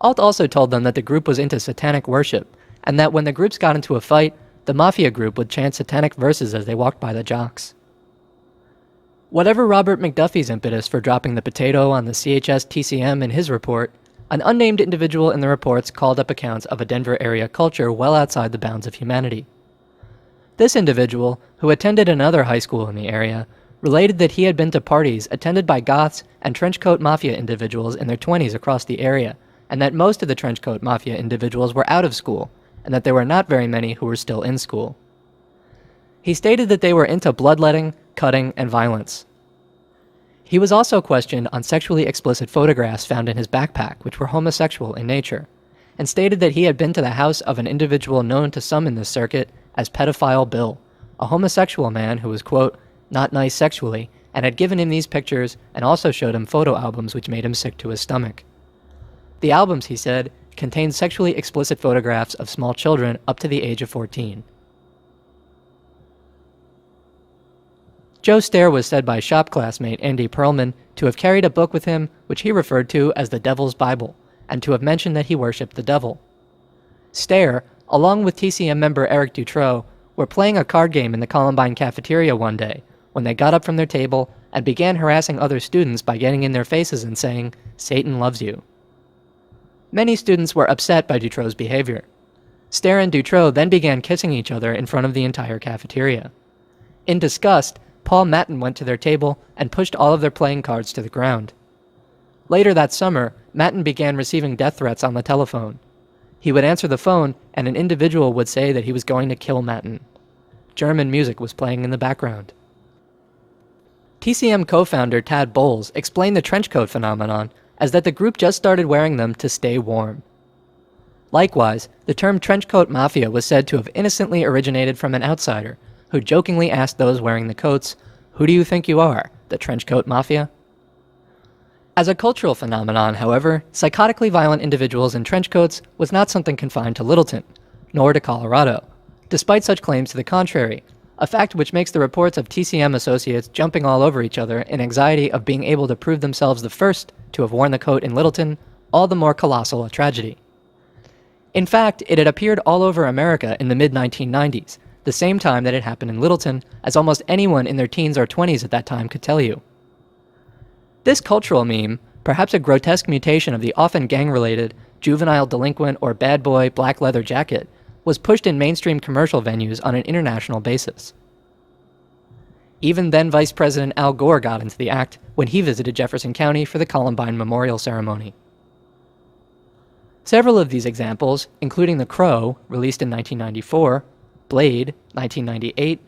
Alt also told them that the group was into satanic worship, and that when the groups got into a fight, the mafia group would chant satanic verses as they walked by the jocks. Whatever Robert McDuffie's impetus for dropping the potato on the CHS TCM in his report, an unnamed individual in the reports called up accounts of a Denver area culture well outside the bounds of humanity. This individual, who attended another high school in the area, related that he had been to parties attended by goths and trenchcoat mafia individuals in their 20s across the area, and that most of the trenchcoat mafia individuals were out of school, and that there were not very many who were still in school. He stated that they were into bloodletting, cutting, and violence. He was also questioned on sexually explicit photographs found in his backpack, which were homosexual in nature, and stated that he had been to the house of an individual known to some in this circuit as Pedophile Bill, a homosexual man who was, quote, not nice sexually, and had given him these pictures and also showed him photo albums which made him sick to his stomach. The albums, he said, contained sexually explicit photographs of small children up to the age of 14. Joe Stair was said by shop classmate Andy Perlman to have carried a book with him which he referred to as the Devil's Bible, and to have mentioned that he worshipped the devil. Stair, along with TCM member Eric Dutroux, were playing a card game in the Columbine cafeteria one day when they got up from their table and began harassing other students by getting in their faces and saying, "Satan loves you." Many students were upset by Dutroux's behavior. Stair and Dutroux then began kissing each other in front of the entire cafeteria. In disgust, Paul Matten went to their table and pushed all of their playing cards to the ground. Later that summer, Matten began receiving death threats on the telephone. He would answer the phone, and an individual would say that he was going to kill Matten. German music was playing in the background. TCM co-founder Tad Bowles explained the trench coat phenomenon as that the group just started wearing them to stay warm. Likewise, the term trench coat mafia was said to have innocently originated from an outsider who jokingly asked those wearing the coats, "Who do you think you are, the trench coat mafia?" As a cultural phenomenon, however, psychotically violent individuals in trench coats was not something confined to Littleton, nor to Colorado, despite such claims to the contrary, a fact which makes the reports of TCM associates jumping all over each other in anxiety of being able to prove themselves the first to have worn the coat in Littleton all the more colossal a tragedy. In fact, it had appeared all over America in the mid-1990s, the same time that it happened in Littleton, as almost anyone in their teens or 20s at that time could tell you. This cultural meme, perhaps a grotesque mutation of the often gang-related, juvenile delinquent or bad boy black leather jacket, was pushed in mainstream commercial venues on an international basis. Even then Vice President Al Gore got into the act when he visited Jefferson County for the Columbine memorial ceremony. Several of these examples, including The Crow, released in 1994, Blade, 1998,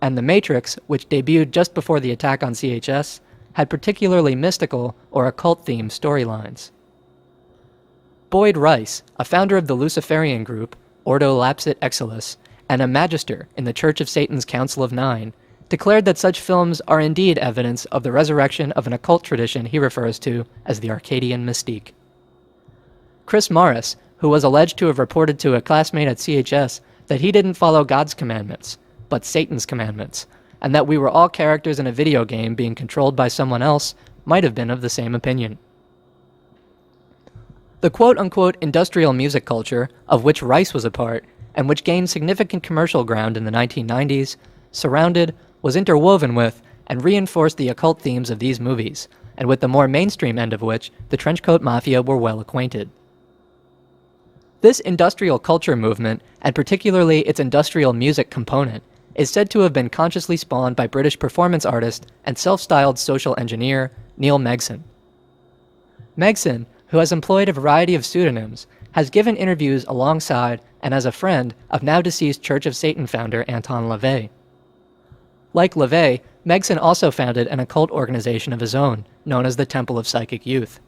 and The Matrix, which debuted just before the attack on CHS, had particularly mystical or occult-themed storylines. Boyd Rice, a founder of the Luciferian group, Ordo Lapsit Exilus, and a magister in the Church of Satan's Council of Nine, declared that such films are indeed evidence of the resurrection of an occult tradition he refers to as the Arcadian mystique. Chris Morris, who was alleged to have reported to a classmate at CHS that he didn't follow God's commandments, but Satan's commandments, and that we were all characters in a video game being controlled by someone else, might have been of the same opinion. The quote-unquote industrial music culture, of which Rice was a part, and which gained significant commercial ground in the 1990s, surrounded, was interwoven with, and reinforced the occult themes of these movies, and with the more mainstream end of which the trenchcoat mafia were well acquainted. This industrial culture movement, and particularly its industrial music component, is said to have been consciously spawned by British performance artist and self-styled social engineer Neil Megson. Megson, who has employed a variety of pseudonyms, has given interviews alongside and as a friend of now-deceased Church of Satan founder Anton LaVey. Like LaVey, Megson also founded an occult organization of his own, known as the Temple of Psychic Youth.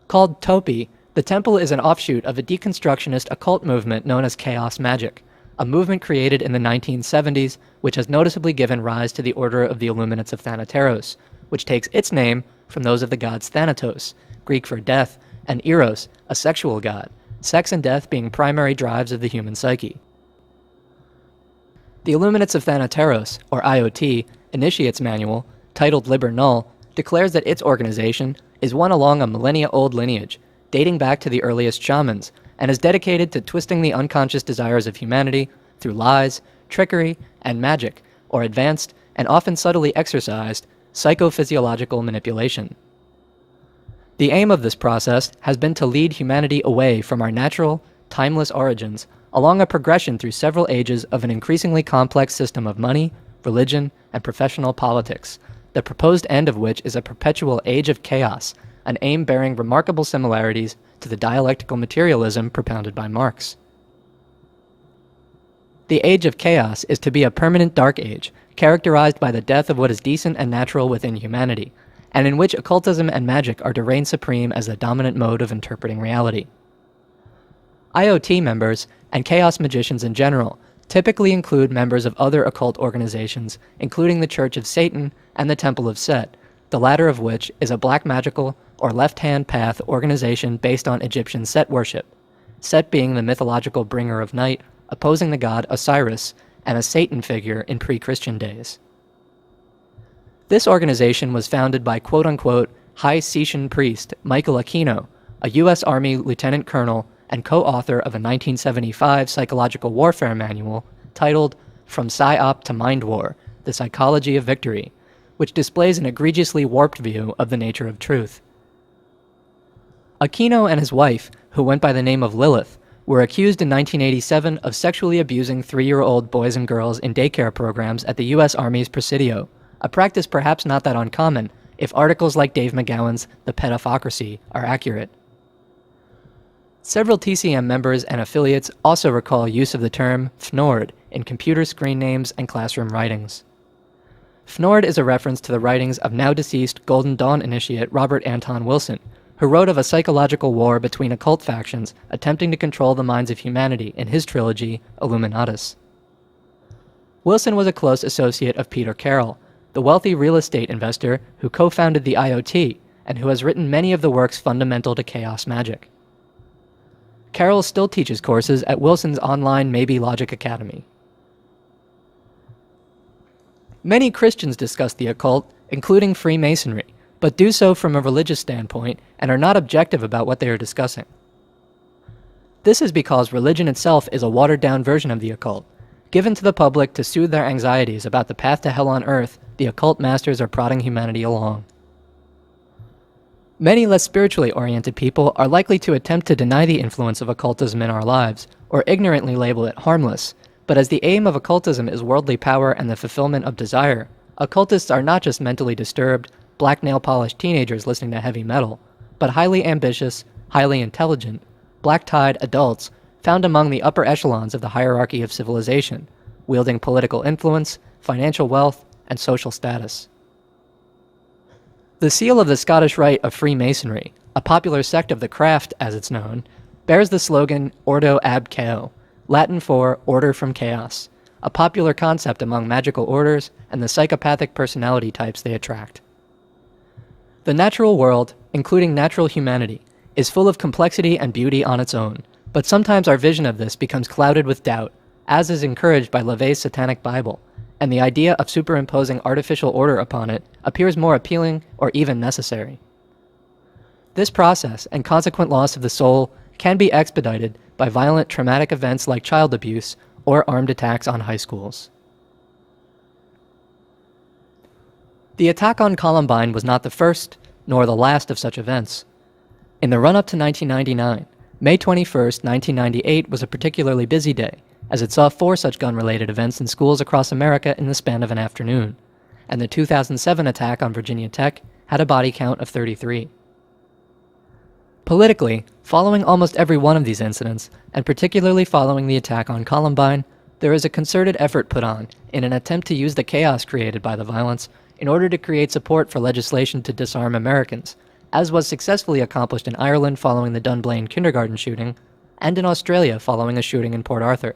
Called Topi, the temple is an offshoot of a deconstructionist occult movement known as Chaos Magic, a movement created in the 1970s which has noticeably given rise to the Order of the Illuminates of Thanateros, which takes its name from those of the gods Thanatos, Greek for death, and Eros, a sexual god, sex and death being primary drives of the human psyche. The Illuminates of Thanateros, or IoT, Initiate's Manual, titled Liber Null, declares that its organization is one along a millennia-old lineage, dating back to the earliest shamans, and is dedicated to twisting the unconscious desires of humanity through lies, trickery, and magic, or advanced, and often subtly exercised, psychophysiological manipulation. The aim of this process has been to lead humanity away from our natural, timeless origins along a progression through several ages of an increasingly complex system of money, religion, and professional politics, the proposed end of which is a perpetual age of chaos, an aim bearing remarkable similarities to the dialectical materialism propounded by Marx. The age of chaos is to be a permanent dark age, characterized by the death of what is decent and natural within humanity, and in which occultism and magic are to reign supreme as the dominant mode of interpreting reality. IoT members, and chaos magicians in general, typically include members of other occult organizations, including the Church of Satan and the Temple of Set, the latter of which is a black magical or left-hand path organization based on Egyptian Set worship, Set being the mythological bringer of night, opposing the god Osiris, and a Satan figure in pre-Christian days. This organization was founded by quote-unquote High Setian priest Michael Aquino, a U.S. Army lieutenant colonel and co-author of a 1975 psychological warfare manual titled From PsyOp to Mind War, The Psychology of Victory, which displays an egregiously warped view of the nature of truth. Aquino and his wife, who went by the name of Lilith, were accused in 1987 of sexually abusing 3-year-old boys and girls in daycare programs at the U.S. Army's Presidio, a practice perhaps not that uncommon if articles like Dave McGowan's The Pedopocracy are accurate. Several TCM members and affiliates also recall use of the term FNORD in computer screen names and classroom writings. FNORD is a reference to the writings of now-deceased Golden Dawn initiate Robert Anton Wilson, who wrote of a psychological war between occult factions attempting to control the minds of humanity in his trilogy, Illuminatus. Wilson was a close associate of Peter Carroll, the wealthy real estate investor who co-founded the IoT and who has written many of the works fundamental to chaos magic. Carroll still teaches courses at Wilson's online Maybe Logic Academy. Many Christians discuss the occult, including Freemasonry, but do so from a religious standpoint and are not objective about what they are discussing. This is because religion itself is a watered-down version of the occult, given to the public to soothe their anxieties about the path to hell on earth the occult masters are prodding humanity along. Many less spiritually oriented people are likely to attempt to deny the influence of occultism in our lives, or ignorantly label it harmless, but as the aim of occultism is worldly power and the fulfillment of desire, occultists are not just mentally disturbed, black nail-polished teenagers listening to heavy metal, but highly ambitious, highly intelligent, black-tied adults found among the upper echelons of the hierarchy of civilization, wielding political influence, financial wealth, and social status. The seal of the Scottish Rite of Freemasonry, a popular sect of the craft as it's known, bears the slogan Ordo ab Chao, Latin for order from chaos, a popular concept among magical orders and the psychopathic personality types they attract. The natural world, including natural humanity, is full of complexity and beauty on its own, but sometimes our vision of this becomes clouded with doubt, as is encouraged by LaVey's Satanic Bible, and the idea of superimposing artificial order upon it appears more appealing or even necessary. This process and consequent loss of the soul can be expedited by violent traumatic events like child abuse or armed attacks on high schools. The attack on Columbine was not the first, nor the last of such events. In the run-up to 1999, May 21, 1998 was a particularly busy day, as it saw 4 such gun-related events in schools across America in the span of an afternoon, and the 2007 attack on Virginia Tech had a body count of 33. Politically, following almost every one of these incidents, and particularly following the attack on Columbine, there is a concerted effort put on in an attempt to use the chaos created by the violence in order to create support for legislation to disarm Americans, as was successfully accomplished in Ireland following the Dunblane kindergarten shooting, and in Australia following a shooting in Port Arthur.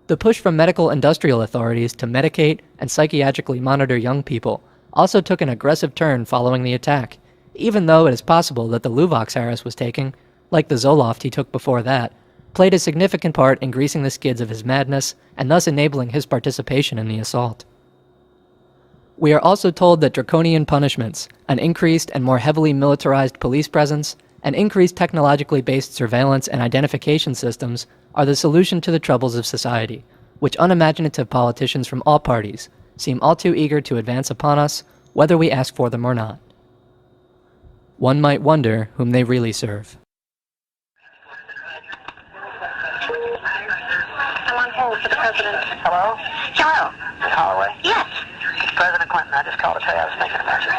The push from medical industrial authorities to medicate and psychiatrically monitor young people also took an aggressive turn following the attack, even though it is possible that the Luvox Harris was taking, like the Zoloft he took before that, played a significant part in greasing the skids of his madness and thus enabling his participation in the assault. We are also told that draconian punishments, an increased and more heavily militarized police presence, and increased technologically based surveillance and identification systems are the solution to the troubles of society, which unimaginative politicians from all parties seem all too eager to advance upon us, whether we ask for them or not. One might wonder whom they really serve. I'm on hold for the president. Hello? Hello. Holloway? Yes. It's President Clinton. I just called to tell you I was thinking about you.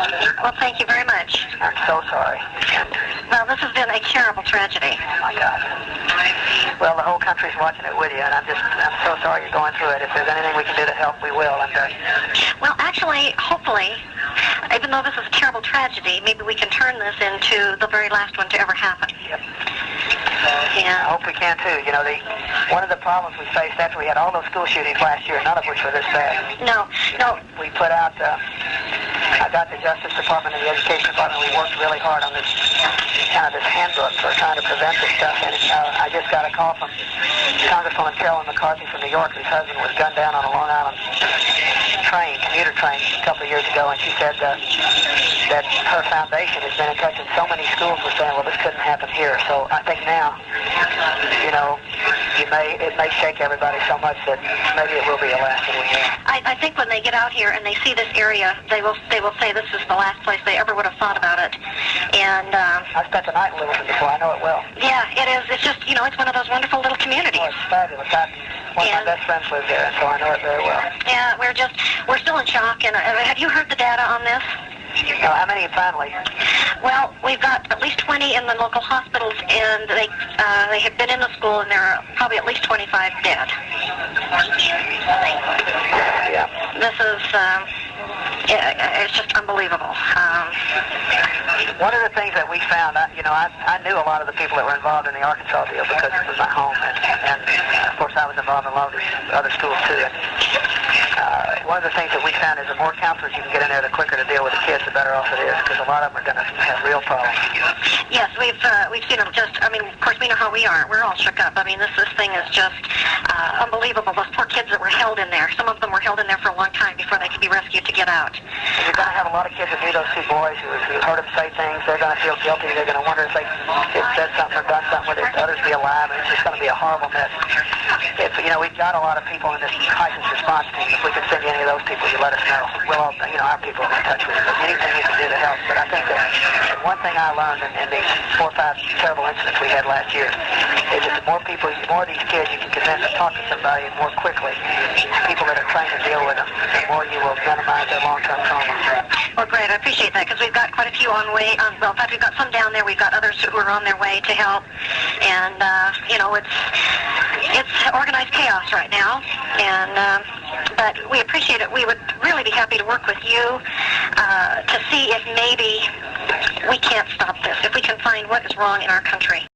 Well, thank you very much. I'm so sorry. Well, this has been a terrible tragedy. Oh, my God. Well, the whole country's watching it with you, and I'm so sorry you're going through it. If there's anything we can do to help, we will. Well, actually, hopefully, even though this is a terrible tragedy, maybe we can turn this into the very last one to ever happen. Yep. Yeah. I hope we can, too. You know, one of the problems we faced after we had all those school shootings last year, none of which were this bad. No. We put out, I got the Justice Department and the Education Department, we worked really hard on this handbook for trying to prevent this stuff, and I just got a call from Congresswoman Carolyn McCarthy from New York, whose husband was gunned down on a Long Island commuter train a couple of years ago, and she said that her foundation has been in touch with so many schools with saying, well, this couldn't happen here. So I think now, it may shake everybody so much that maybe it will be the last thing we hear. I think when they get out here and they see this area, they will say this is the last place they ever would have thought about it. And I spent the night in Littleton before. I know it well. Yeah, it is. It's just, it's one of those wonderful little communities. Oh, it's fabulous. One of my best friends lives there, and so I know it very well. Yeah, we're still in shock. And have you heard the data on this? How many families? Well, we've got at least 20 in the local hospitals, and they have been in the school, and there are probably at least 25 dead. Yeah. This is, it's just unbelievable. One of the things that we found, I knew a lot of the people that were involved in the Arkansas deal because it was my home, and of course I was involved in a lot of these other schools too. And, one of the things that we found is the more counselors you can get in there, the quicker to deal with the kids, the better off it is, because a lot of them are going to have real problems. Yes, we've seen them just, I mean, of course we know how we are. We're all shook up. I mean, this thing is just unbelievable. Those poor kids that were held in there, some of them were held in there for a long time before they could be rescued to get out. And you're going to have a lot of kids that knew those two boys who heard them say things. They're going to feel guilty. They're going to wonder if they said something or done something with it, others be alive, and it's just going to be a horrible mess. If, we've got a lot of people in this crisis response team. If we can send you any of those people, you let us know. We'll all, our people will be in touch with you. Anything we can do to help. But I think that one thing I learned in these 4 or 5 terrible incidents we had last year is that the more of these kids you can convince to talk to somebody, and more quickly, people that are trained to deal with them, the more you will minimize their long-term trauma. Well, great. I appreciate that, because we've got quite a few on way. Well, in fact, we've got some down there. We've got others who are on their way to help. And, it's organized chaos right now. And, but we appreciate it. We would really be happy to work with you to see if maybe we can't stop this, if we can find what is wrong in our country.